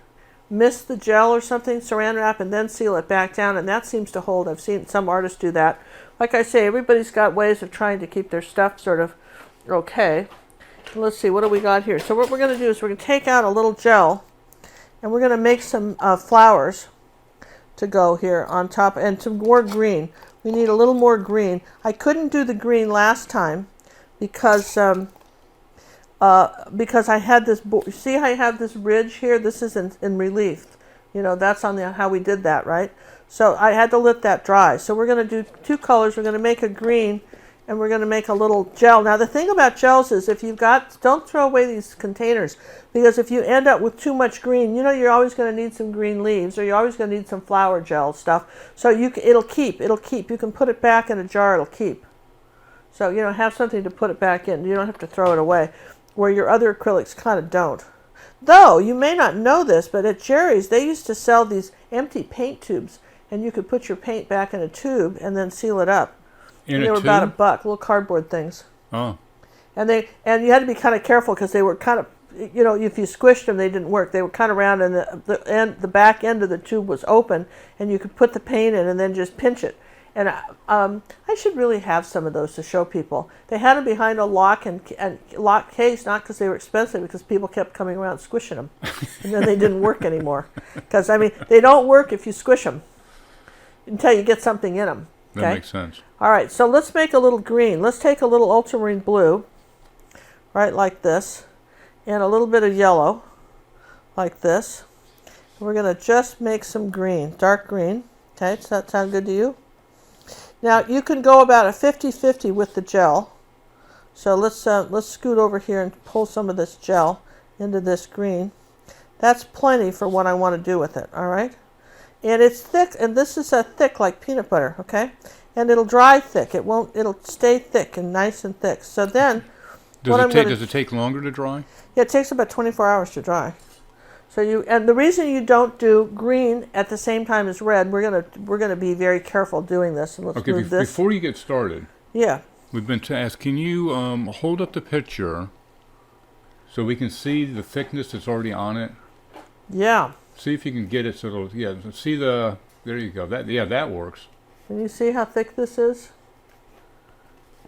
mist the gel or something, saran wrap, and then seal it back down, and that seems to hold. I've seen some artists do that. Like I say, everybody's got ways of trying to keep their stuff sort of okay. Let's see, what do we got here? So what we're going to do is we're going to take out a little gel, and we're going to make some flowers to go here on top, and some more green. We need a little more green. I couldn't do the green last time because I had this, see how I have this ridge here? This is in relief. That's on how we did that, right? So I had to let that dry. So we're going to do 2 colors. We're going to make a green, and we're going to make a little gel. Now the thing about gels is if you've got, don't throw away these containers, because if you end up with too much green, you're always going to need some green leaves, or you're always going to need some flower gel stuff. So it'll keep. You can put it back in a jar, it'll keep. So, have something to put it back in. You don't have to throw it away. where your other acrylics kind of don't. Though, you may not know this, but at Jerry's, they used to sell these empty paint tubes, and you could put your paint back in a tube and then seal it up. And they were about $1, little cardboard things. Oh. And you had to be kind of careful because they were kind of, you know, if you squished them, they didn't work. They were kind of round, and the back end of the tube was open, and you could put the paint in and then just pinch it. And I should really have some of those to show people. They had them behind a lock and lock case, not because they were expensive, because people kept coming around squishing them, and then they didn't work anymore. Because I mean, they don't work if you squish them until you get something in them. Okay? That makes sense. All right, so let's make a little green. Let's take a little ultramarine blue, right like this, and a little bit of yellow, like this. We're going to just make some green, dark green. Okay, does that sound good to you? Now, you can go about a 50-50 with the gel. So let's scoot over here and pull some of this gel into this green. That's plenty for what I want to do with it, all right? And it's thick, and this is a thick like peanut butter, okay? And it'll dry thick. It'll stay thick and nice and thick. So then, does it take longer to dry? Yeah, it takes about 24 hours to dry. So and the reason you don't do green at the same time as red, we're gonna be very careful doing this. And let's move this. Before you get started, yeah, we've been asked, can you hold up the picture so we can see the thickness that's already on it? Yeah. See if you can get it so it'll, yeah. See there you go. That works. Can you see how thick this is?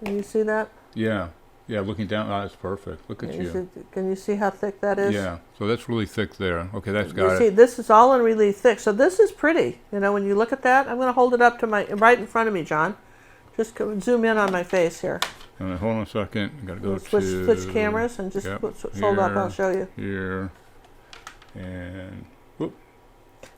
Can you see that? Yeah. Yeah, looking down, that's perfect. Look at you. Can you see how thick that is? Yeah, so that's really thick there. Okay, that's got it. You see, this is all in really thick. So this is pretty. You know, when you look at that, I'm going to hold it up to right in front of me, John. Just zoom in on my face here. Hold on a second. I got to go switch cameras and just hold up. I'll show you. Here. And whoop.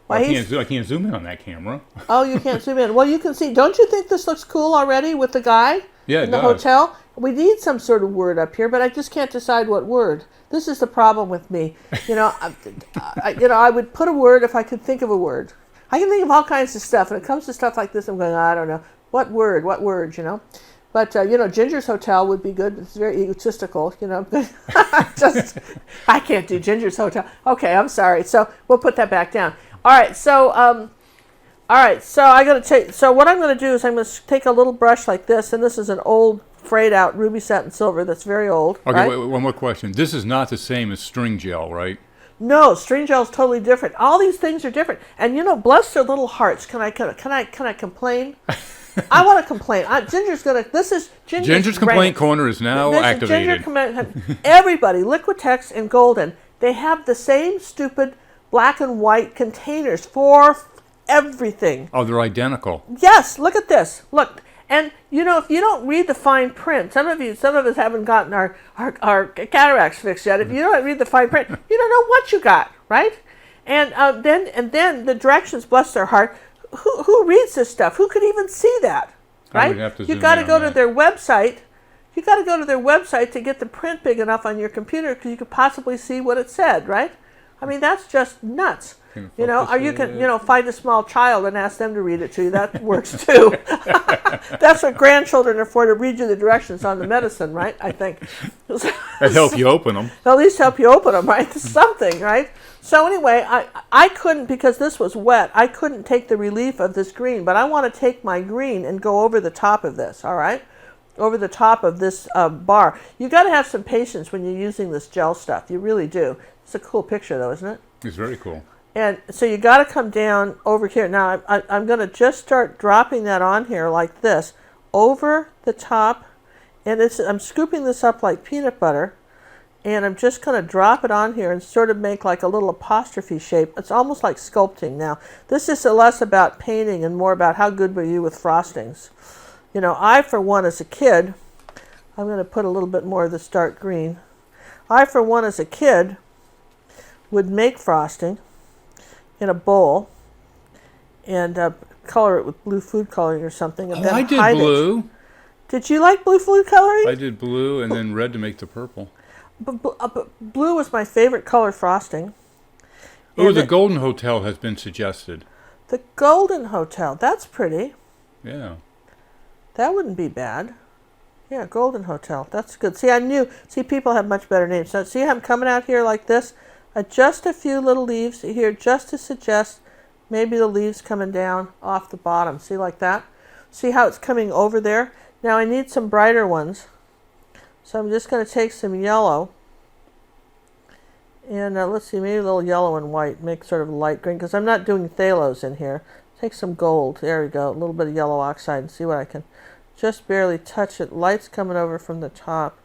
Well, I can't zoom in on that camera. Oh, you can't zoom in. Well, you can see. Don't you think this looks cool already with the guy in the hotel? We need some sort of word up here, but I just can't decide what word. This is the problem with me. You know, I would put a word if I could think of a word. I can think of all kinds of stuff. When it comes to stuff like this, I'm going, I don't know. What word, you know? But, you know, Ginger's Hotel would be good. It's very egotistical, you know. I can't do Ginger's Hotel. Okay, I'm sorry. So we'll put that back down. All right, so so what I'm going to do is I'm going to take a little brush like this, and this is an old frayed out ruby satin silver that's very old. Okay, right? wait, one more question. This is not the same as string gel, right? No, string gel is totally different. All these things are different, and you know, bless their little hearts. Can I complain? I want to complain. Ginger's complaint corner is now activated. Everybody, Liquitex and Golden, they have the same stupid black and white containers for everything. Oh, they're identical. Yes, look at this. Look. And, you know, if you don't read the fine print, some of us haven't gotten our cataracts fixed yet. If you don't read the fine print, you don't know what you got, right? And then the directions, bless their heart, who reads this stuff? Who could even see that, right? You got to go to their website. You got to go to their website to get the print big enough on your computer because you could possibly see what it said, right? I mean, that's just nuts. You know, or you can, you know, find a small child and ask them to read it to you. That works too. That's what grandchildren are for, to read you the directions on the medicine, right? I think. And help you open them. At least help you open them, right? Something, right? So anyway, I couldn't, because this was wet, I couldn't take the relief of this green, but I want to take my green and go over the top of this, all right? Over the top of this bar. You got to have some patience when you're using this gel stuff. You really do. It's a cool picture, though, isn't it? It's very cool. And so you got to come down over here. Now I'm going to just start dropping that on here like this, over the top, and I'm scooping this up like peanut butter, and I'm just going to drop it on here and sort of make like a little apostrophe shape. It's almost like sculpting now. This is less about painting and more about how good were you with frostings. You know, I, for one, as a kid, I'm going to put a little bit more of this dark green. I, for one, as a kid, would make frosting in a bowl and color it with blue food coloring or something, and then I did blue. Did you like blue food coloring? I did blue and then red to make the purple. Blue was my favorite color frosting. Oh, the Golden Hotel has been suggested. The Golden Hotel, that's pretty. Yeah. That wouldn't be bad. Yeah, Golden Hotel. That's good. See, I knew. See, people have much better names. So see how I'm coming out here like this? Just a few little leaves here just to suggest maybe the leaves coming down off the bottom. See, like that? See how it's coming over there? Now I need some brighter ones. So I'm just going to take some yellow. And let's see, maybe a little yellow and white. Make sort of light green, because I'm not doing phthalos in here. Take some gold. There we go. A little bit of yellow oxide and see what I can just barely touch it. Light's coming over from the top.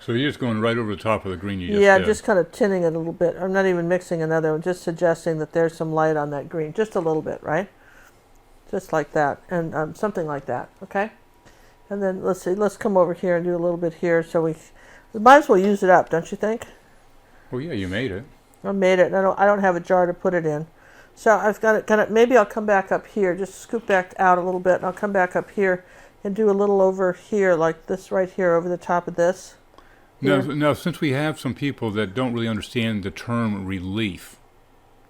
So you're just going right over the top of the green you just Yeah, did. just kind of tinting it a little bit. I'm not even mixing another one, just suggesting that there's some light on that green. Just a little bit, right? Just like that. And something like that, okay? And then let's see, let's come over here and do a little bit here. So we might as well use it up, don't you think? Well, yeah, you made it. I made it. And I don't have a jar to put it in. So I've got it kind of, maybe I'll come back up here, just scoop back out a little bit, and I'll come back up here and do a little over here, like this right here over the top of this. Now, since we have some people that don't really understand the term relief,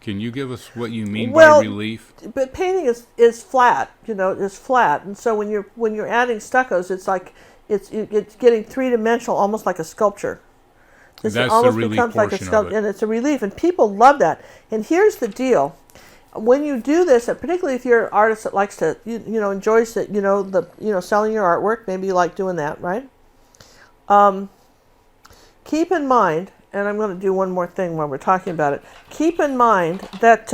can you give us what you mean by relief? But painting is flat, is flat, and so when you're adding stuccos, it's like it's getting three-dimensional, almost like a sculpture. That's the relief portion of it. And it's a relief, and people love that. And here's the deal: when you do this, particularly if you're an artist that likes to, enjoys it, selling your artwork, maybe you like doing that, right? Keep in mind, and I'm going to do one more thing while we're talking about it. Keep in mind that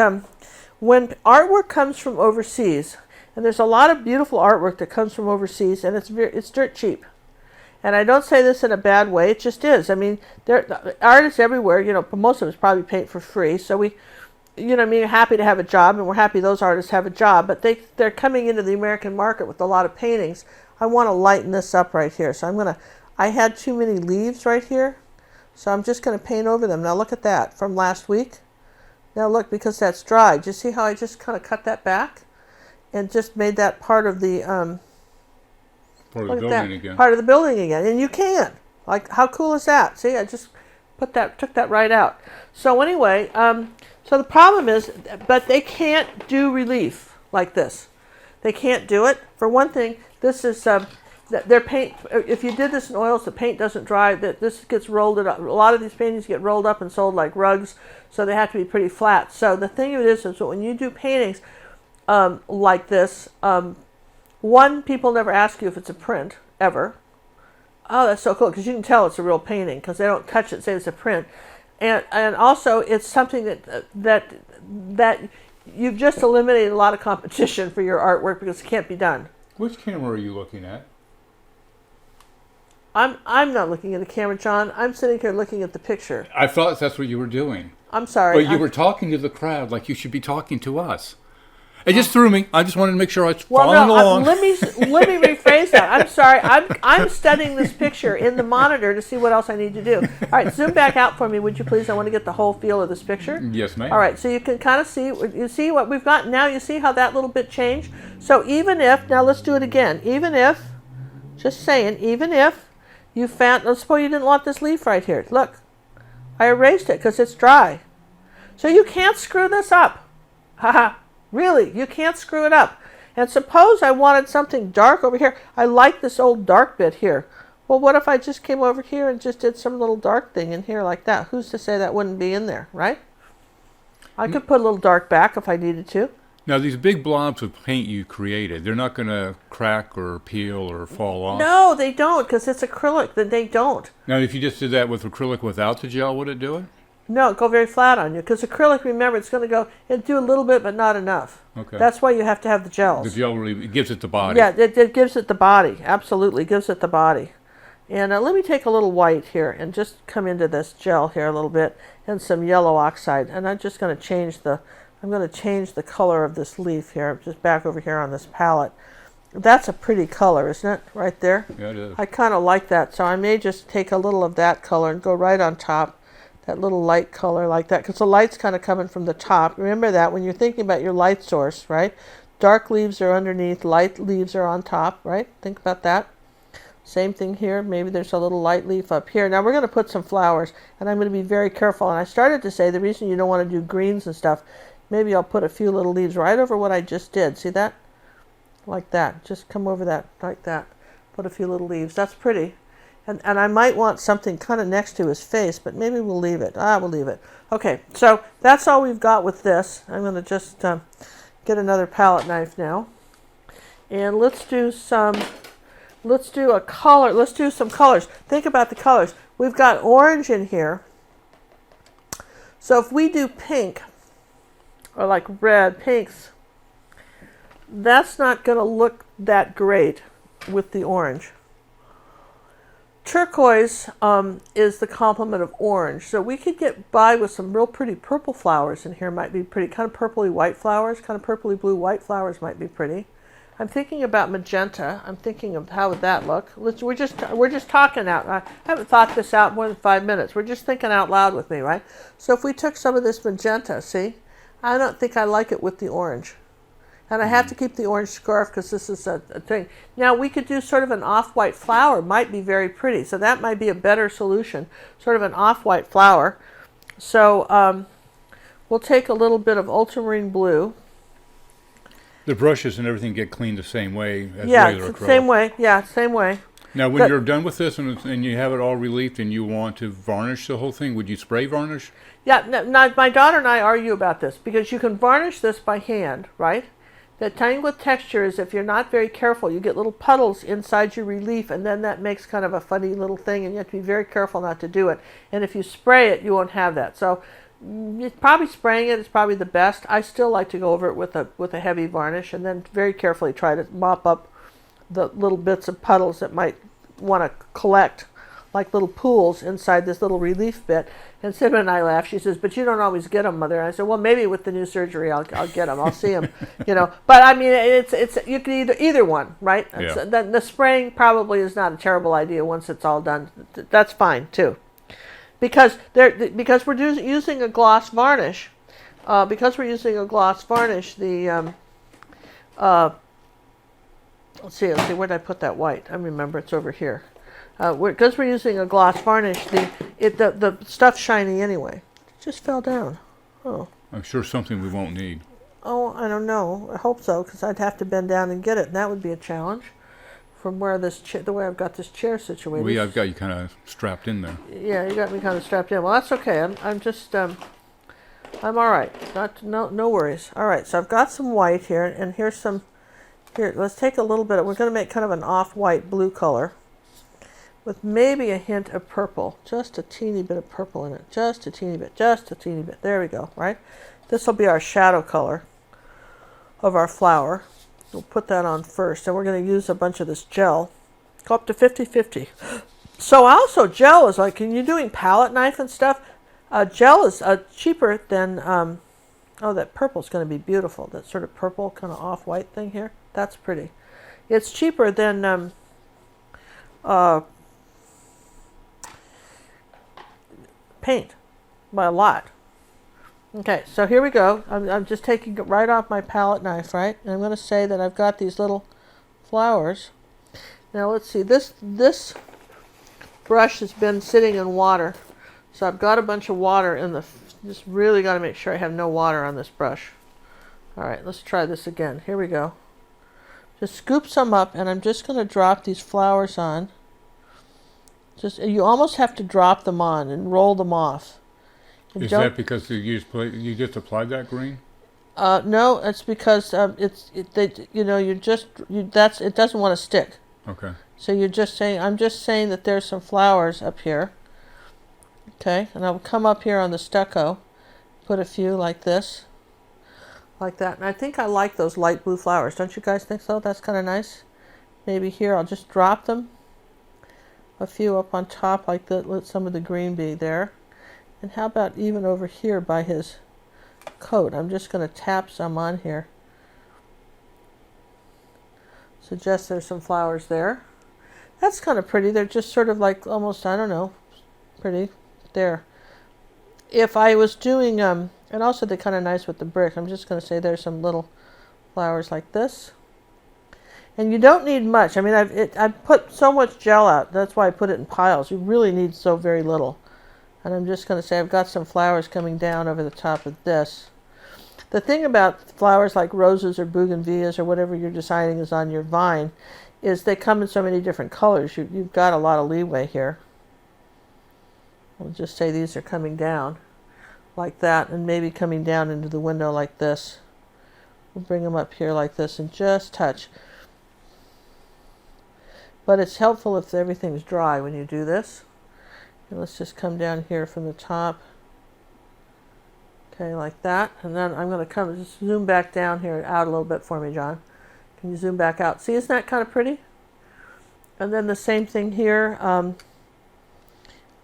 when artwork comes from overseas, and there's a lot of beautiful artwork that comes from overseas, and it's dirt cheap. And I don't say this in a bad way, it just is. I mean, there are artists everywhere, most of us probably paint for free, so we're happy to have a job, and we're happy those artists have a job, but they're coming into the American market with a lot of paintings. I want to lighten this up right here, so I had too many leaves right here, so I'm just going to paint over them. Now look at that from last week. Now look, because that's dry. Do you see how I just kind of cut that back and just made that part of the part of the building again. Part of the building again, and you can. Like, how cool is that? See, I just took that right out. So anyway, so the problem is, but they can't do relief like this. They can't do it. For one thing, this is their paint. If you did this in oils, the paint doesn't dry. This gets rolled up. A lot of these paintings get rolled up and sold like rugs, so they have to be pretty flat. So the thing of it is that when you do paintings like this, one, people never ask you if it's a print ever. Oh, that's so cool, because you can tell it's a real painting because they don't touch it, say it's a print, and also it's something that you've just eliminated a lot of competition for your artwork because it can't be done. Which camera are you looking at? I'm not looking at a camera, John. I'm sitting here looking at the picture. I thought that's what you were doing. I'm sorry. But you were talking to the crowd like you should be talking to us. It just threw me. I just wanted to make sure I was following along. Let me rephrase that. I'm sorry. I'm studying this picture in the monitor to see what else I need to do. All right, zoom back out for me, would you please? I want to get the whole feel of this picture. Yes, ma'am. All right, so you can kind of see. You see what we've got now. You see how that little bit changed. So even if, now let's do it again. Even if, just saying, even if you found, let's suppose you didn't want this leaf right here. Look, I erased it because it's dry. So you can't screw this up. Haha. Really, you can't screw it up. And suppose I wanted something dark over here. I like this old dark bit here. Well, what if I just came over here and just did some little dark thing in here like that? Who's to say that wouldn't be in there, right? I could put a little dark back if I needed to. Now, these big blobs of paint you created, they're not going to crack or peel or fall off? No, they don't, because it's acrylic. They don't. Now, if you just did that with acrylic without the gel, would it do it? No, it'd go very flat on you, because acrylic, remember, it's going to go, it'll do a little bit, but not enough. Okay. That's why you have to have the gels. The gel really gives it the body. Yeah, it gives it the body. Absolutely, gives it the body. And let me take a little white here and just come into this gel here a little bit and some yellow oxide. And I'm just going to change the color of this leaf here, just back over here on this palette. That's a pretty color, isn't it? Right there. Yeah, it is. I kind of like that, so I may just take a little of that color and go right on top. That little light color like that, because the light's kind of coming from the top. Remember that when you're thinking about your light source, right? Dark leaves are underneath, light leaves are on top, right? Think about that. Same thing here. Maybe there's a little light leaf up here. Now we're going to put some flowers, and I'm going to be very careful. And I started to say the reason you don't want to do greens and stuff, maybe I'll put a few little leaves right over what I just did. See that? Like that. Just come over that like that. Put a few little leaves. That's pretty. And I might want something kind of next to his face, but maybe we'll leave it. We'll leave it. Okay, so that's all we've got with this. I'm going to just get another palette knife now. And let's do a color. Let's do some colors. Think about the colors. We've got orange in here. So if we do pink, or like red, pinks, that's not going to look that great with the orange. Turquoise is the complement of orange. So we could get by with some real pretty purple flowers in here. Might be pretty. Kind of purpley white flowers, kind of purpley blue white flowers might be pretty. I'm thinking about magenta. I'm thinking of how would that look. We're just talking out. I haven't thought this out more than 5 minutes. We're just thinking out loud with me, right? So if we took some of this magenta, see, I don't think I like it with the orange. And I have to keep the orange scarf because this is a thing. Now we could do sort of an off-white flower. Might be very pretty. So that might be a better solution. Sort of an off-white flower. So we'll take a little bit of ultramarine blue. The brushes and everything get cleaned the same way as regular acrylic. Same way. Yeah, same way. Now when you're done with this and you have it all reliefed and you want to varnish the whole thing, would you spray varnish? Yeah, my daughter and I argue about this because you can varnish this by hand, right? The thing with texture is if you're not very careful, you get little puddles inside your relief, and then that makes kind of a funny little thing, and you have to be very careful not to do it. And if you spray it, you won't have that. So probably spraying it is probably the best. I still like to go over it with a heavy varnish, and then very carefully try to mop up the little bits of puddles that might want to collect, like little pools inside this little relief bit. And Cinnamon and I laugh. She says, "But you don't always get them, Mother." And I said, "Well, maybe with the new surgery, I'll get them. I'll see them, you know." But I mean, it's you can either one, right? Yeah. The spraying probably is not a terrible idea once it's all done. That's fine too, because we're using a gloss varnish. Because we're using a gloss varnish, the let's see, where did I put that white? I remember it's over here. Because we're using a gloss varnish, the stuff's shiny anyway. It just fell down. Oh. I'm sure something we won't need. Oh, I don't know. I hope so, because I'd have to bend down and get it, and that would be a challenge. From where the way I've got this chair situated. Well, yeah, I've got you kind of strapped in there. Yeah, you got me kind of strapped in. Well, that's okay. I'm just I'm all right. No worries. All right, so I've got some white here, and here's some. Here, let's take a little bit. We're going to make kind of an off-white blue color, with maybe a hint of purple, just a teeny bit of purple in it, just a teeny bit. There we go, right? This will be our shadow color of our flower. We'll put that on first, and we're going to use a bunch of this gel. Go up to 50-50. So also gel is like, when you're doing palette knife and stuff, gel is cheaper than, oh, that purple's going to be beautiful. That sort of purple kind of off-white thing here. That's pretty. It's cheaper than paint by a lot. Okay, so here we go. I'm just taking it right off my palette knife, right? And I'm going to say that I've got these little flowers. Now let's see. This brush has been sitting in water, so I've got a bunch of water in the. Just really got to make sure I have no water on this brush. All right, let's try this again. Here we go. Just scoop some up, and I'm just going to drop these flowers on. You almost have to drop them on and roll them off. Is that because you just applied that green? No, it's because it doesn't want to stick. Okay. So I'm just saying that there's some flowers up here. Okay, and I'll come up here on the stucco, put a few like this, like that. And I think I like those light blue flowers. Don't you guys think so? That's kind of nice. Maybe here I'll just drop them. A few up on top like that, let some of the green be there. And how about even over here by his coat? I'm just going to tap some on here. Suggest there's some flowers there. That's kind of pretty. They're just sort of like almost, I don't know, pretty there. If I was doing, and also they're kind of nice with the brick, I'm just going to say there's some little flowers like this. And you don't need much. I mean, I've put so much gel out. That's why I put it in piles. You really need so very little. And I'm just going to say I've got some flowers coming down over the top of this. The thing about flowers like roses or bougainvilleas or whatever you're deciding is on your vine is they come in so many different colors. You've got a lot of leeway here. We'll just say these are coming down like that, and maybe coming down into the window like this. We'll bring them up here like this and just touch. But it's helpful if everything's dry when you do this. And let's just come down here from the top. Okay, like that. And then I'm going to just zoom back down here, out a little bit for me, John. Can you zoom back out? See, isn't that kind of pretty? And then the same thing here.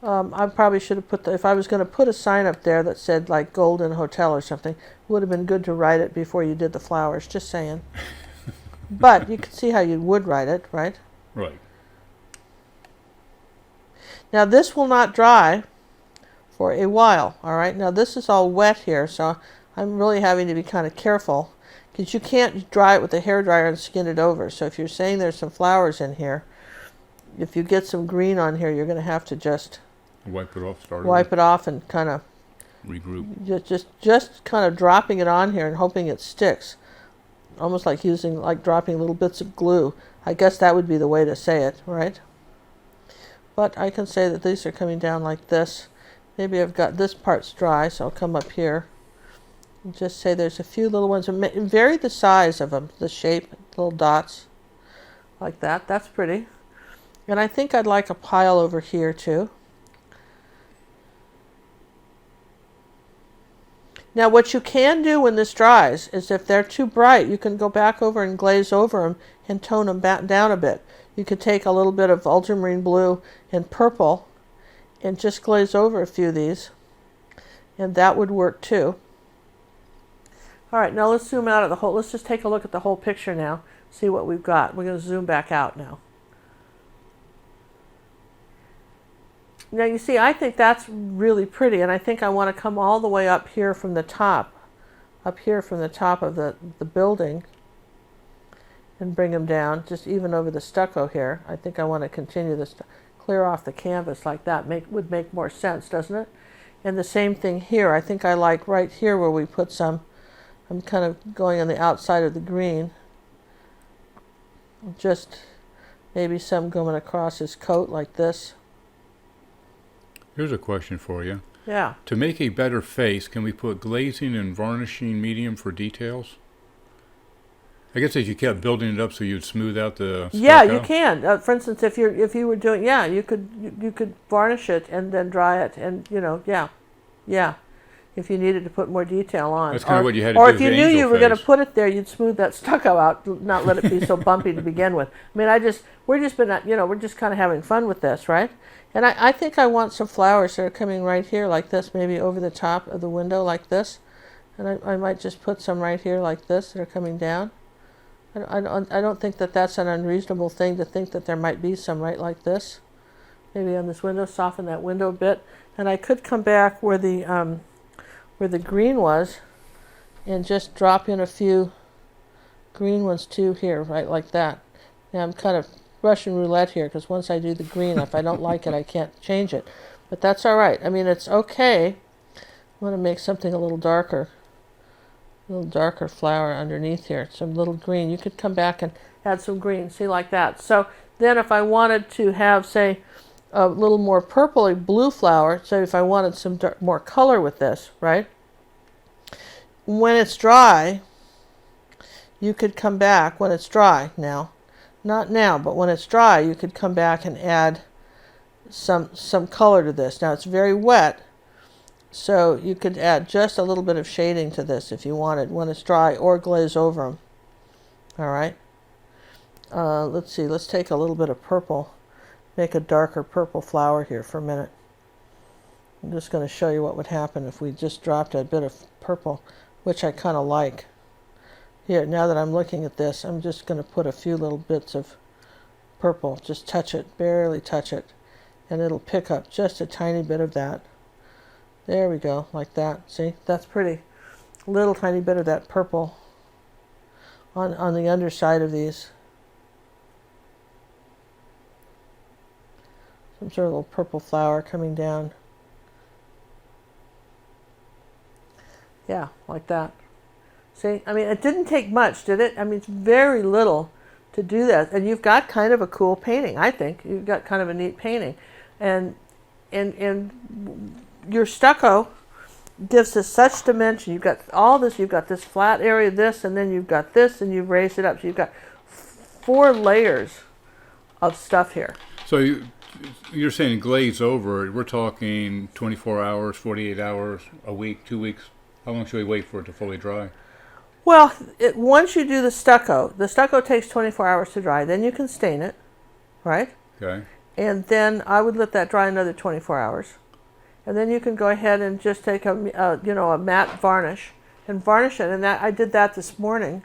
I probably should have put if I was going to put a sign up there that said like Golden Hotel or something, it would have been good to write it before you did the flowers, just saying. But you can see how you would write it, right? Right. Now this will not dry for a while, all right? Now this is all wet here, so I'm really having to be kind of careful because you can't dry it with a hairdryer and skin it over. So if you're saying there's some flowers in here, if you get some green on here, you're going to have to just wipe it off, wipe it off and kind of regroup. Just kind of dropping it on here and hoping it sticks. Almost like dropping little bits of glue. I guess that would be the way to say it, right? But I can say that these are coming down like this. Maybe I've got this part's dry, so I'll come up here and just say there's a few little ones. Vary the size of them, the shape, little dots like that. That's pretty. And I think I'd like a pile over here too. Now what you can do when this dries is if they're too bright, you can go back over and glaze over them and tone them back down a bit. You could take a little bit of ultramarine blue and purple and just glaze over a few of these, and that would work too. All right, now let's zoom out of the whole, let's just take a look at the whole picture now, see what we've got. We're going to zoom back out now. Now you see, I think that's really pretty, and I think I want to come all the way up here from the top, of the building, and bring them down, just even over the stucco here. I think I want to continue this, clear off the canvas like that. Would make more sense, doesn't it? And the same thing here. I think I like right here where we put some, I'm kind of going on the outside of the green, just maybe some going across his coat like this. Here's a question for you. Yeah. To make a better face, can we put glazing and varnishing medium for details? I guess if you kept building it up so you'd smooth out the stucco. Yeah, you can. For instance, if you were doing, yeah, you could varnish it and then dry it, and yeah. If you needed to put more detail on. That's kind of what you had to do. Or with if the you knew angel you were going to face. put it there, you'd smooth that stucco out, not let it be so bumpy to begin with. I mean, we're just kind of having fun with this, right? And I think I want some flowers that are coming right here like this, maybe over the top of the window like this. And I might just put some right here like this that are coming down. I don't think that that's an unreasonable thing to think that there might be some right like this. Maybe on this window, soften that window a bit. And I could come back where the green was and just drop in a few green ones too here, right like that. Now I'm kind of Russian roulette here because once I do the green, if I don't like it, I can't change it. But that's all right. I mean, it's okay. I want to make something a little darker flower underneath here. Some little green. You could come back and add some green, see, like that. So then if I wanted to have, say, a little more purpley blue flower, so if I wanted some more color with this, right? When it's dry, you could come back when it's dry now. Not now, but when it's dry, you could come back and add some color to this. Now it's very wet, so you could add just a little bit of shading to this if you wanted when it's dry, or glaze over them. All right. Let's see. Let's take a little bit of purple. Make a darker purple flower here for a minute. I'm just going to show you what would happen if we just dropped a bit of purple, which I kind of like. Here, now that I'm looking at this, I'm just going to put a few little bits of purple. Just touch it, barely touch it, and it'll pick up just a tiny bit of that. There we go, like that. See, that's pretty. A little tiny bit of that purple on the underside of these. Some sort of little purple flower coming down. Yeah, like that. See, I mean, it didn't take much, did it? I mean, it's very little to do that. And you've got kind of a cool painting, I think. You've got kind of a neat painting. And your stucco gives us such dimension. You've got all this, you've got this flat area, this, and then you've got this, and you've raised it up. So you've got 4 layers of stuff here. So you're saying glaze over, we're talking 24 hours, 48 hours, a week, 2 weeks. How long should we wait for it to fully dry? Well, once you do the stucco takes 24 hours to dry. Then you can stain it, right? Okay. And then I would let that dry another 24 hours. And then you can go ahead and just take a matte varnish and varnish it. And I did that this morning,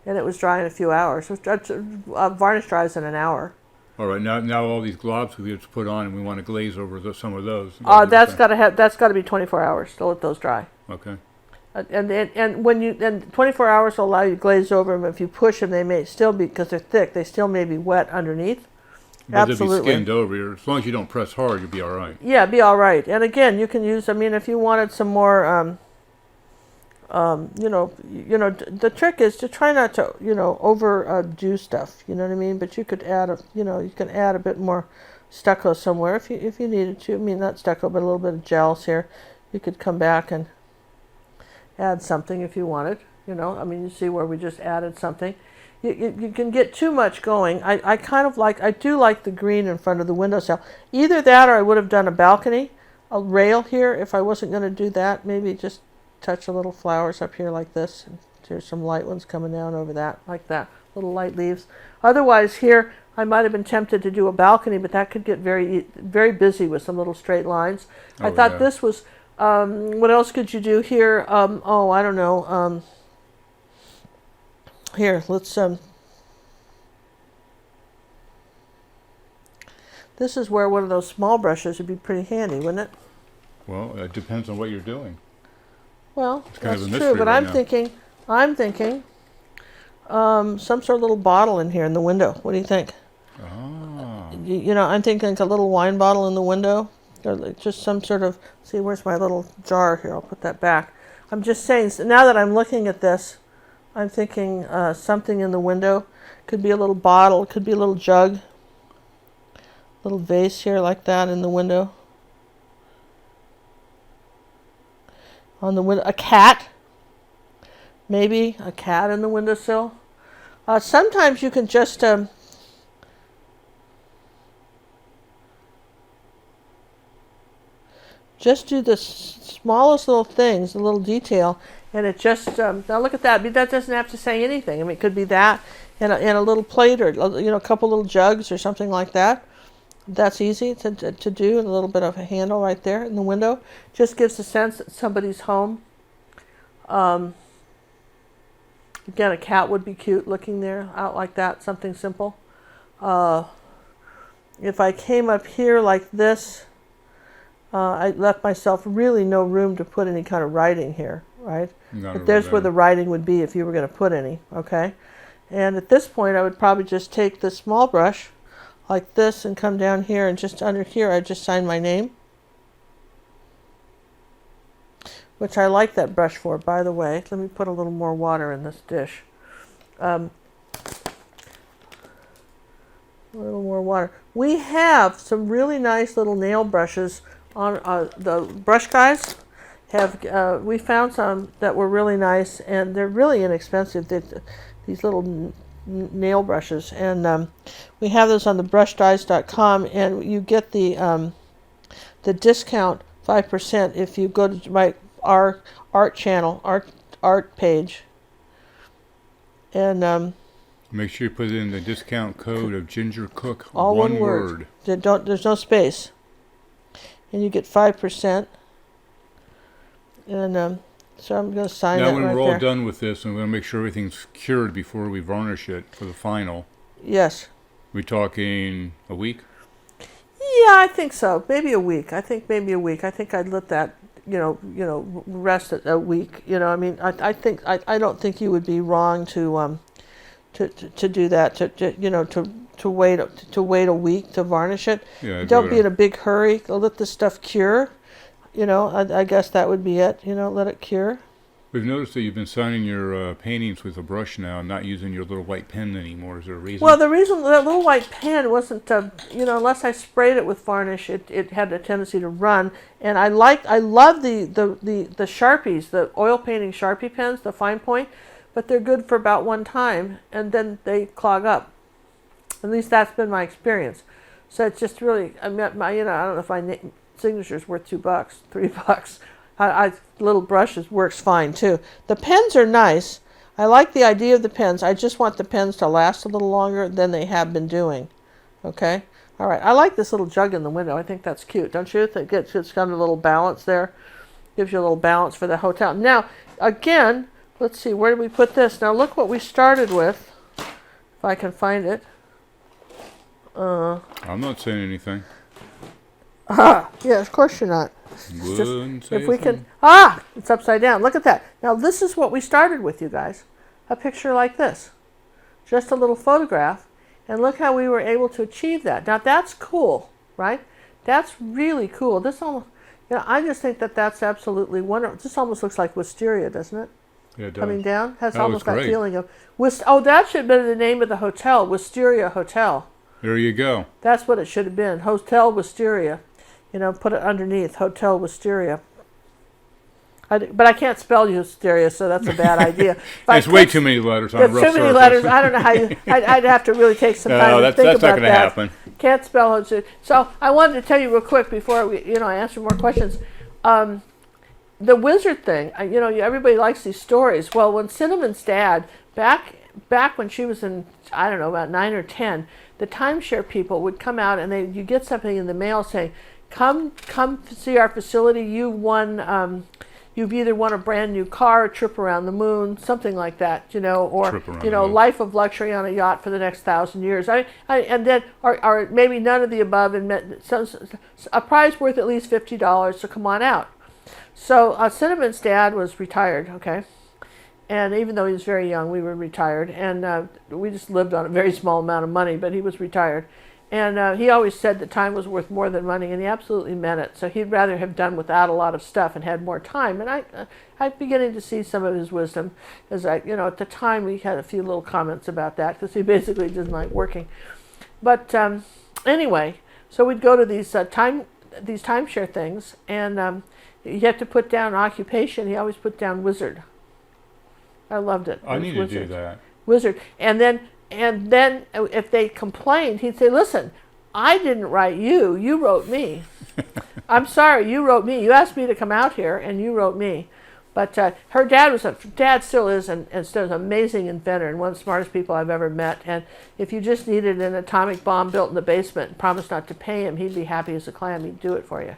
and it was dry in a few hours. Varnish dries in an hour. All right. Now all these globs we have to put on, and we want to glaze over some of those. That's got to be 24 hours to let those dry. Okay. And when you 24 hours will allow you to glaze over them. If you push them, they may still be, because they're thick, they still may be wet underneath. But Absolutely. they'll be skinned over. As long as you don't press hard, you'll be all right. Yeah, be all right. And again, you can use. I mean, if you wanted some more, the trick is to try not to, overdo stuff. You know what I mean? But you could add you can add a bit more stucco somewhere if you needed to. I mean, not stucco, but a little bit of gels here. You could come back and add something if you wanted. I mean, you see where we just added something. You can get too much going. I do like the green in front of the windowsill. Either that, or I would have done a balcony, a rail here. If I wasn't going to do that, maybe just touch a little flowers up here like this. And there's some light ones coming down over that, like that, little light leaves. Otherwise, here I might have been tempted to do a balcony, but that could get very, very busy with some little straight lines. I thought this was. What else could you do here? I don't know. Here, let's. This is where one of those small brushes would be pretty handy, wouldn't it? Well, it depends on what you're doing. Well, it's kind that's of a true. But right I'm thinking, some sort of little bottle in here in the window. What do you think? Oh. I'm thinking a little wine bottle in the window. Or just some sort of, see, where's my little jar here? I'll put that back. I'm just saying, so now that I'm looking at this, I'm thinking something in the window. Could be a little bottle, could be a little jug, little vase here like that in the window. On the window, a cat. Maybe a cat in the windowsill. Sometimes you can just... just do the smallest little things, a little detail, and it just, now look at that. That doesn't have to say anything. I mean, it could be that and a little plate, or, a couple little jugs or something like that. That's easy to do, and a little bit of a handle right there in the window. Just gives a sense that somebody's home. Again, a cat would be cute looking there, out like that, something simple. If I came up here like this, I left myself really no room to put any kind of writing here, right? But there's where the writing would be if you were going to put any, okay? And at this point, I would probably just take the small brush like this and come down here, and just under here, I just sign my name, which I like that brush for, by the way. Let me put a little more water in this dish. A little more water. We have some really nice little nail brushes on the brush guys. We found some that were really nice, and they're really inexpensive. These little nail brushes, and we have those on the brushdies.com, and you get the discount 5% if you go to our art channel, art page, and make sure you put in the discount code of Ginger Cook. All one word. There's no space, and you get 5%. And so I'm going to sign that right there. Now when we're all done with this, I'm going to make sure everything's cured before we varnish it for the final. Yes. We talking a week? Yeah, I think so. Maybe a week. I think I'd let that, rest it a week. I mean, I don't think you would be wrong to do that. To wait a week to varnish it. Yeah, don't be in a big hurry. Let the stuff cure. I guess that would be it. Let it cure. We've noticed that you've been signing your paintings with a brush now, and not using your little white pen anymore. Is there a reason? Well, the reason that little white pen wasn't, unless I sprayed it with varnish, it had a tendency to run. And I love the Sharpies, the oil painting Sharpie pens, the fine point, but they're good for about one time, and then they clog up. At least that's been my experience. So it's just really, I don't know if my signature's worth $2, $3. Little brushes works fine too. The pens are nice. I like the idea of the pens. I just want the pens to last a little longer than they have been doing. Okay? All right. I like this little jug in the window. I think that's cute. Don't you? It's got a little balance there. Gives you a little balance for the hotel. Now, again, let's see. Where did we put this? Now, look what we started with. If I can find it. I'm not saying anything. Yeah, of course you're not. Wouldn't say if we anything. can, it's upside down. Look at that. Now this is what we started with, you guys. A picture like this. Just a little photograph. And look how we were able to achieve that. Now that's cool, right? That's really cool. This almost, I just think that that's absolutely wonderful. This almost looks like wisteria, doesn't it? Yeah, it does. Coming down. Has That almost was that great. feeling of, that should have been the name of the hotel, Wisteria Hotel. There you go. That's what it should have been. Hotel Wisteria. Put it underneath, Hotel Wisteria. But I can't spell Wisteria, so that's a bad idea. There's way too many letters on a rough There's too many letters. I don't know how you... I'd have to really take some time to think that's about not going to that. happen. Can't spell it. So I wanted to tell you real quick before I answer more questions. The wizard thing, everybody likes these stories. Well, when Cinnamon's dad, back when she was in, I don't know, about 9 or 10, the timeshare people would come out and you get something in the mail saying, Come see our facility. You've either won a brand new car, a trip around the moon, something like that, or life of luxury on a yacht for the next 1,000 years. And then, or maybe none of the above, and a prize worth at least $50. So come on out. So Cinnamon's dad was retired, okay, and even though he was very young, we were retired, and we just lived on a very small amount of money, but he was retired. And he always said that time was worth more than money, and he absolutely meant it. So he'd rather have done without a lot of stuff and had more time. And I'm beginning to see some of his wisdom. As at the time we had a few little comments about that because he basically didn't like working. But anyway, so we'd go to these timeshare things, and you have to put down occupation. He always put down wizard. I loved it. I need to do that. Wizard, and then if they complained, he'd say, "Listen, I didn't write you. You wrote me. I'm sorry, you wrote me. You asked me to come out here, and you wrote me." But her dad still is an amazing inventor and one of the smartest people I've ever met. And if you just needed an atomic bomb built in the basement and promised not to pay him, he'd be happy as a clam. He'd do it for you.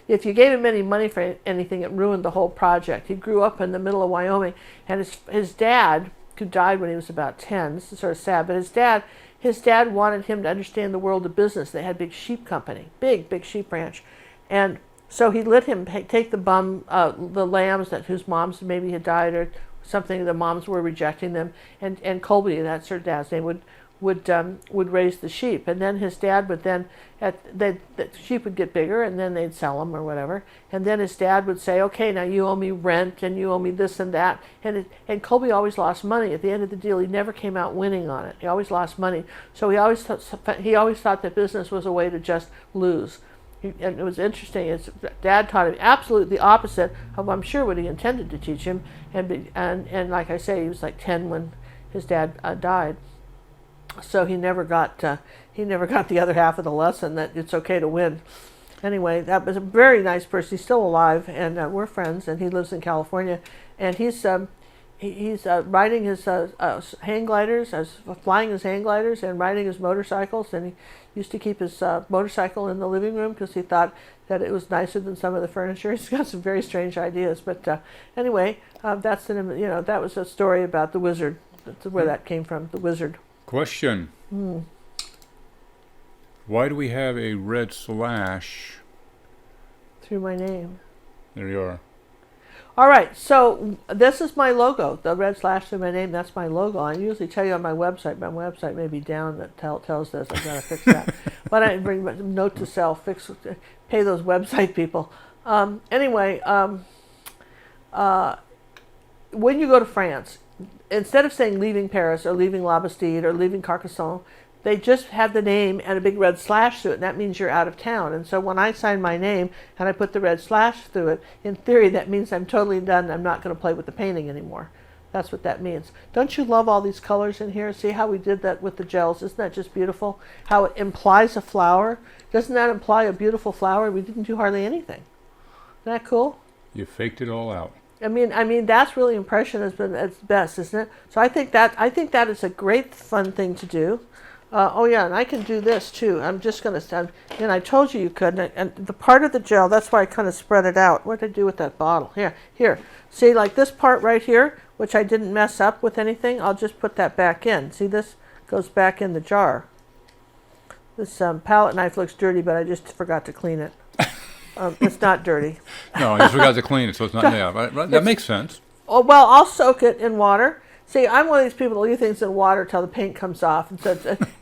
If you gave him any money for anything, it ruined the whole project. He grew up in the middle of Wyoming, and his dad, who died when he was about 10. This is sort of sad, but his dad wanted him to understand the world of business. They had a big sheep company, big sheep ranch, and so he let him take the lambs whose moms maybe had died or something. The moms were rejecting them, and Colby, that's her dad's name, would raise the sheep, and then his dad would the sheep would get bigger, and then they'd sell them or whatever, and then his dad would say, "Okay, now you owe me rent, and you owe me this and that," and Colby always lost money. At the end of the deal, he never came out winning on it. He always lost money, so he always thought that business was a way to just lose. And it was interesting. His dad taught him absolutely the opposite of, I'm sure, what he intended to teach him, and like I say, he was like 10 when his dad died. So he never got the other half of the lesson that it's okay to win. Anyway, that was a very nice person. He's still alive, and we're friends. And he lives in California, and he's riding his hang gliders, flying his hang gliders, and riding his motorcycles. And he used to keep his motorcycle in the living room because he thought that it was nicer than some of the furniture. He's got some very strange ideas, but anyway, that was a story about the wizard. That's where that came from, the wizard. Question. Why do we have a red slash Through my name. There you are. All right, so this is my logo, the red slash through my name. That's my logo. I usually tell you on my website. My website may be down that tells this. I've got to fix that. But I bring a note to self, pay those website people. Anyway, when you go to France, instead of saying leaving Paris or leaving La Bastide or leaving Carcassonne, they just have the name and a big red slash through it, and that means you're out of town. And so when I sign my name and I put the red slash through it, in theory that means I'm totally done. I'm not going to play with the painting anymore. That's what that means. Don't you love all these colors in here? See how we did that with the gels? Isn't that just beautiful? How it implies a flower. Doesn't that imply a beautiful flower? We didn't do hardly anything. Isn't that cool? You faked it all out. I mean that's really impressionism at its best, isn't it? So I think that is a great fun thing to do. Oh yeah, and I can do this too. I'm just going to, and I told you could, and the part of the gel, that's why I kind of spread it out. What did I do with that bottle? Here. See, like this part right here, which I didn't mess up with anything, I'll just put that back in. See, this goes back in the jar. This palette knife looks dirty, but I just forgot to clean it. It's not dirty. No, I just forgot to clean it, so it's not, yeah, right, that makes sense. Oh, well, I'll soak it in water. See, I'm one of these people that leave things in water till the paint comes off. And so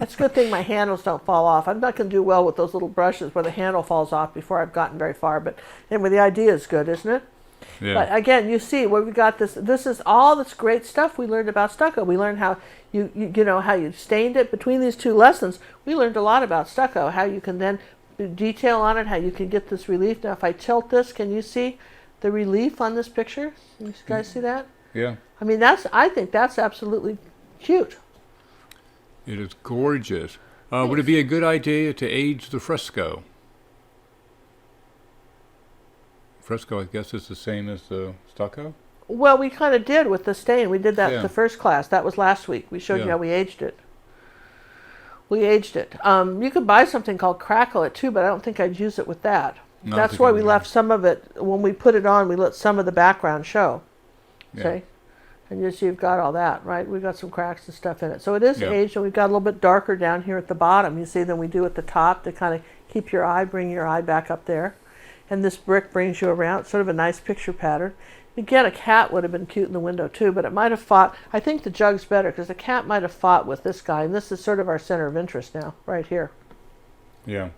it's a good thing my handles don't fall off. I'm not going to do well with those little brushes where the handle falls off before I've gotten very far. But anyway, the idea is good, isn't it? Yeah. But again, you see where we got this. This is all this great stuff we learned about stucco. We learned how you know how you stained it. Between these two lessons, we learned a lot about stucco. How you can then do detail on it. How you can get this relief. Now, if I tilt this, can you see the relief on this picture? Can you guys see that? Yeah. I mean, I think that's absolutely cute. It is gorgeous. Would it be a good idea to age the fresco? Fresco, I guess, is the same as the stucco? Well, we kind of did with the stain. We did that Yeah. the first class. That was last week. We showed you Yeah. how we aged it. You could buy something called Crackle It too, but I don't think I'd use it with that. No, I That's think why I we would. left some of it. When we put it on, we let some of the background show. Yeah. See? And you see you've got all that, right? We've got some cracks and stuff in it. So it is Yeah. aged, and we've got a little bit darker down here at the bottom, you see, than we do at the top to kind of keep your eye, bring your eye back up there. And this brick brings you around, sort of a nice picture pattern. Again, a cat would have been cute in the window too, but it might have fought. I think the jug's better because the cat might have fought with this guy, and this is sort of our center of interest now, right here. Yeah.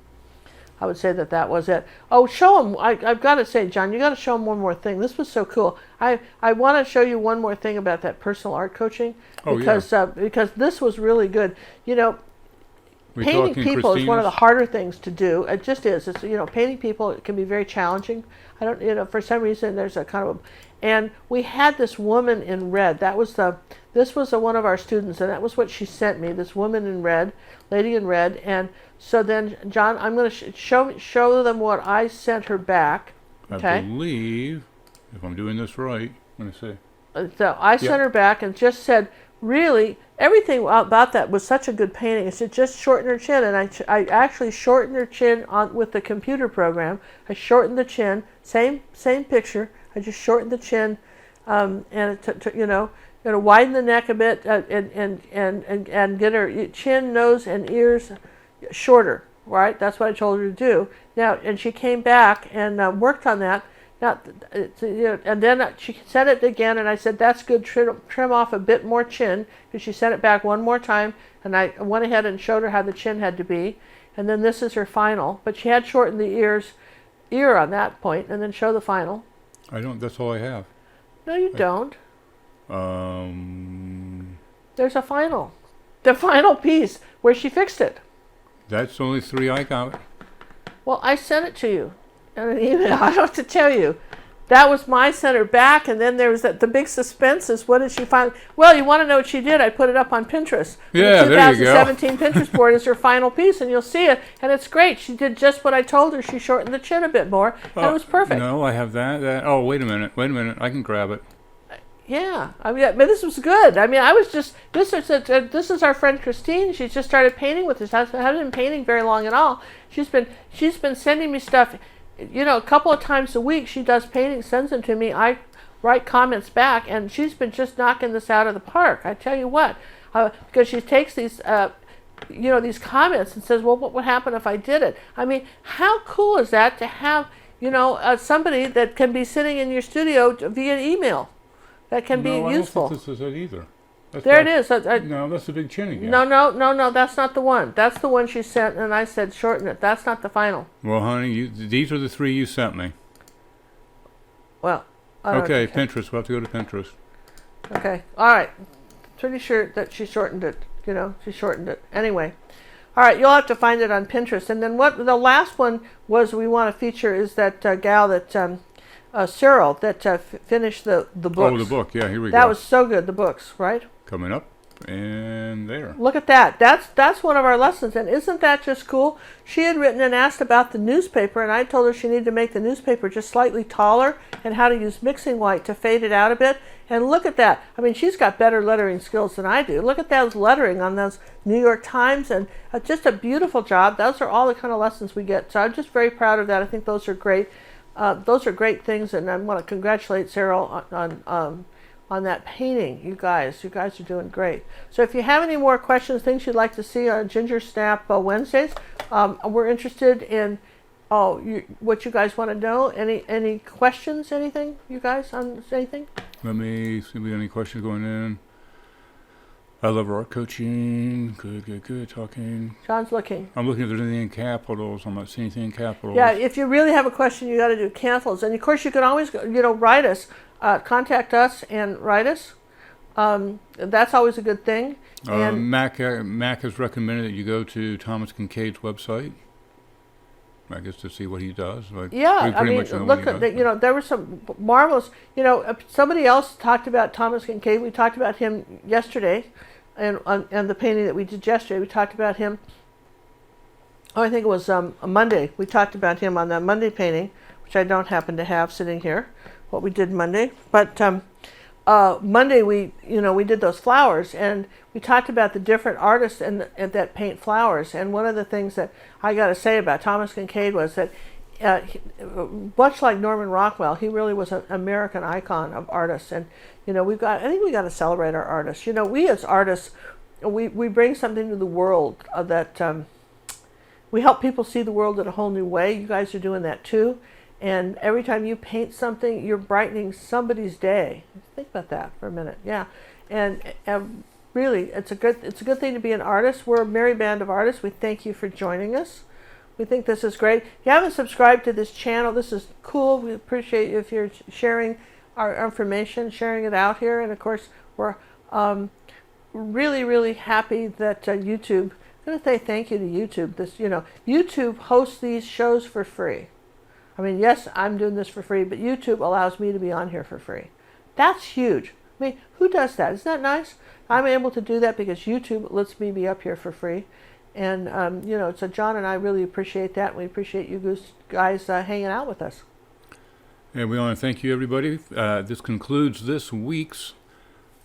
I would say that was it. Oh, show them. I've got to say, John, you got to show them one more thing. This was so cool. I want to show you one more thing about that personal art coaching because this was really good. You know, We painting talking people is one of the Christina's? harder things to do. It just is. It's, you know, painting people, it can be very challenging. I don't, you know, for some reason there's a kind of, and we had this woman in red. This was one of our students, and that was what she sent me. This woman in red, lady in red, and so then John, I'm going to show them what I sent her back. Okay. I believe, if I'm doing this right, let me see. So I sent her back and just said, really, everything about that was such a good painting. I said, just shorten her chin. And I actually shortened her chin with the computer program. I shortened the chin, same picture. I just shortened the chin, and widen the neck a bit, and get her chin, nose, and ears shorter. Right? That's what I told her to do. Now, and she came back and worked on that. Now, and then she sent it again, and I said, that's good, trim off a bit more chin, because she sent it back one more time, and I went ahead and showed her how the chin had to be, and then this is her final, but she had shortened the ear on that point, and then show the final. That's all I have. No, you don't. Um, There's a final. The final piece, where she fixed it. that's only 3 I got. Well, I sent it to you in an email. I don't have to tell you. That was my center back, and then there was the big suspense is what did she find? Well, you want to know what she did? I put it up on Pinterest. Yeah, the there you go. 2017 Pinterest board is her final piece, and you'll see it, and it's great. She did just what I told her. She shortened the chin a bit more, and it was perfect. No, I have that. Oh, wait a minute. I can grab it. Yeah, I mean, but this was good. I mean, I was just this is our friend Christine. She's just started painting with us. I haven't been painting very long at all. She's been sending me stuff. You know, a couple of times a week she does painting, sends them to me. I write comments back, and she's been just knocking this out of the park. I tell you what, because she takes these, these comments and says, well, what would happen if I did it? I mean, how cool is that to have, somebody that can be sitting in your studio via email? That can be useful. I don't think this is it either. It is. No, that's the big chin again. No, that's not the one. That's the one she sent, and I said shorten it. That's not the final. Well, honey, these are the 3 you sent me. Well, Okay, Pinterest. We'll have to go to Pinterest. Okay. All right. Pretty sure that she shortened it. She shortened it. Anyway. All right. You'll have to find it on Pinterest. And then what the last one was we want to feature is that gal that Cyril that finished the books. Oh, the book. Yeah, here we go. That was so good. The books, right? Coming up. And there. Look at that. That's one of our lessons. And isn't that just cool? She had written and asked about the newspaper, and I told her she needed to make the newspaper just slightly taller and how to use mixing white to fade it out a bit. And look at that. I mean, she's got better lettering skills than I do. Look at those lettering on those New York Times, and just a beautiful job. Those are all the kind of lessons we get. So I'm just very proud of that. I think those are great. Those are great things, and I want to congratulate Cyril on that painting. You guys are doing great. So if you have any more questions, things you'd like to see on Ginger Snap Wednesdays, we're interested in what you guys want to know. Any questions, anything, you guys, on anything? Let me see if we have any questions going in. I love art coaching. Good. Talking. John's looking. I'm looking if there's anything in capitals. I'm not seeing anything in capitals. Yeah, if you really have a question, you got to do capitals. And of course, you can always write us. Contact us and write us. That's always a good thing. And Mac has recommended that you go to Thomas Kincaid's website, I guess, to see what he does. Yeah, I mean, look at there were some marvelous. Somebody else talked about Thomas Kincaid. We talked about him yesterday, and the painting that we did yesterday. We talked about him. Oh, I think it was a Monday. We talked about him on that Monday painting, which I don't happen to have sitting here. What we did Monday, but Monday we did those flowers, and we talked about the different artists that paint flowers. And one of the things that I got to say about Thomas Kincaid was that much like Norman Rockwell, he really was an American icon of artists. And I think we got to celebrate our artists. We as artists, we bring something to the world that we help people see the world in a whole new way. You guys are doing that too. And every time you paint something, you're brightening somebody's day. Think about that for a minute. Yeah, and really, it's a good thing to be an artist. We're a merry band of artists. We thank you for joining us. We think this is great. If you haven't subscribed to this channel, this is cool. We appreciate you if you're sharing our information, sharing it out here. And of course, we're really, really happy that YouTube. I'm going to say thank you to YouTube. YouTube hosts these shows for free. I mean, yes, I'm doing this for free, but YouTube allows me to be on here for free. That's huge. I mean, who does that? Isn't that nice? I'm able to do that because YouTube lets me be up here for free. And, so John and I really appreciate that. We appreciate you guys hanging out with us. And we want to thank you, everybody. This concludes this week's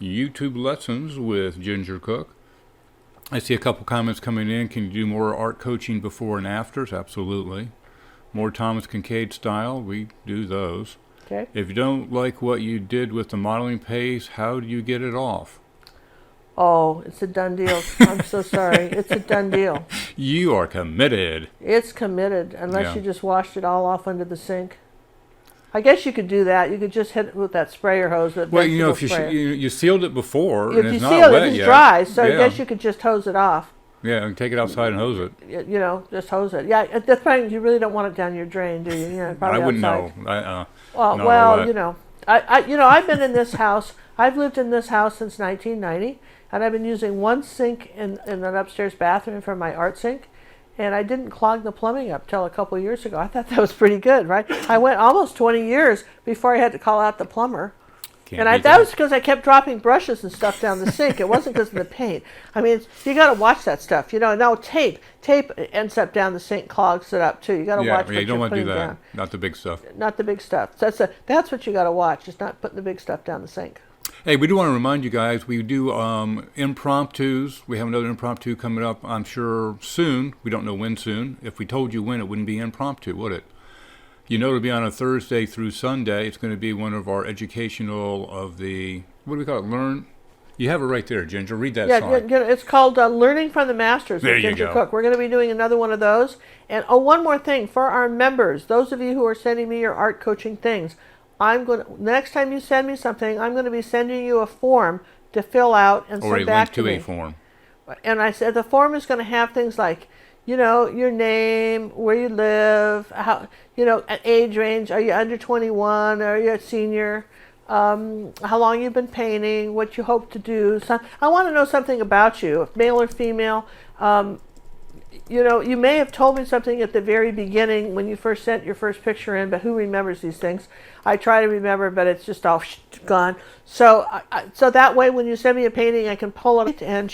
YouTube lessons with Ginger Cook. I see a couple comments coming in. Can you do more art coaching before and afters? Absolutely. More Thomas Kincaid style, we do those. Okay. If you don't like what you did with the modeling paste, how do you get it off? Oh, it's a done deal. I'm so sorry. It's a done deal. You are committed. It's committed, unless you just washed it all off under the sink. I guess you could do that. You could just hit it with that sprayer hose. Well, if you sealed it before, if and it's you not seal wet it, it's yet, dry. So I guess you could just hose it off. Yeah, and take it outside and hose it. Just hose it. Yeah, at this point, you really don't want it down your drain, do you? Probably I wouldn't outside. know. I've been in this house. I've lived in this house since 1990, and I've been using one sink in an upstairs bathroom for my art sink, and I didn't clog the plumbing up till a couple of years ago. I thought that was pretty good, right? I went almost 20 years before I had to call out the plumber. That was because I kept dropping brushes and stuff down the sink. It wasn't because of the paint. I mean, you got to watch that stuff. Now tape ends up down the sink, clogs it up too. You got to watch. Yeah, you don't want to do that. Down. Not the big stuff. Not the big stuff. That's what you got to watch. Just not putting the big stuff down the sink. Hey, we do want to remind you guys, we do impromptus. We have another impromptu coming up, I'm sure, soon. We don't know when soon. If we told you when, it wouldn't be impromptu, would it? It'll be on a Thursday through Sunday. It's going to be one of our educational of the, what do we call it, Learn? You have it right there, Ginger. Read that song. Yeah, it's called Learning from the Masters with Ginger Cook. We're going to be doing another one of those. And one more thing. For our members, those of you who are sending me your art coaching things, next time you send me something, I'm going to be sending you a form to fill out and send back to me. Or a link to a form. And I said the form is going to have things like your name, where you live, how, an age range. Are you under 21? Are you a senior? How long you've been painting, what you hope to do. So I want to know something about you, male or female. You may have told me something at the very beginning when you first sent your first picture in, but who remembers these things? I try to remember, but it's just all gone. So, so that way, when you send me a painting, I can pull it, and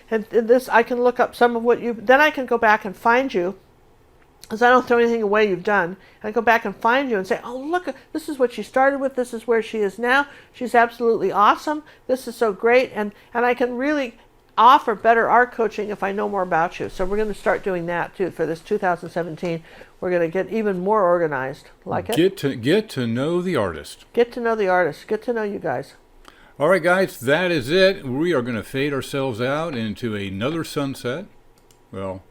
and this I can look up some of what you. Then I can go back and find you, because I don't throw anything away you've done. I go back and find you and say, oh, look, this is what she started with. This is where she is now. She's absolutely awesome. This is so great, and I can really offer better art coaching if I know more about you. So we're going to start doing that too for this 2017. We're going to get even more organized. Like it? Get to know the artist. Get to know the artist. Get to know you guys. All right, guys, that is it. We are going to fade ourselves out into another sunset. Well,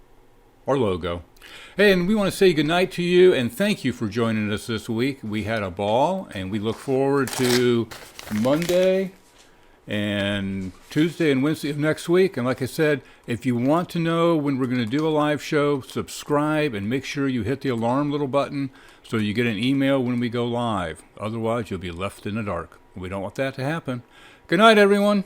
our logo. Hey, and we want to say goodnight to you and thank you for joining us this week. We had a ball, and we look forward to Monday and Tuesday and Wednesday of next week. And like I said, if you want to know when we're going to do a live show, subscribe and make sure you hit the alarm little button so you get an email when we go live. Otherwise, you'll be left in the dark. We don't want that to happen. Good night, everyone.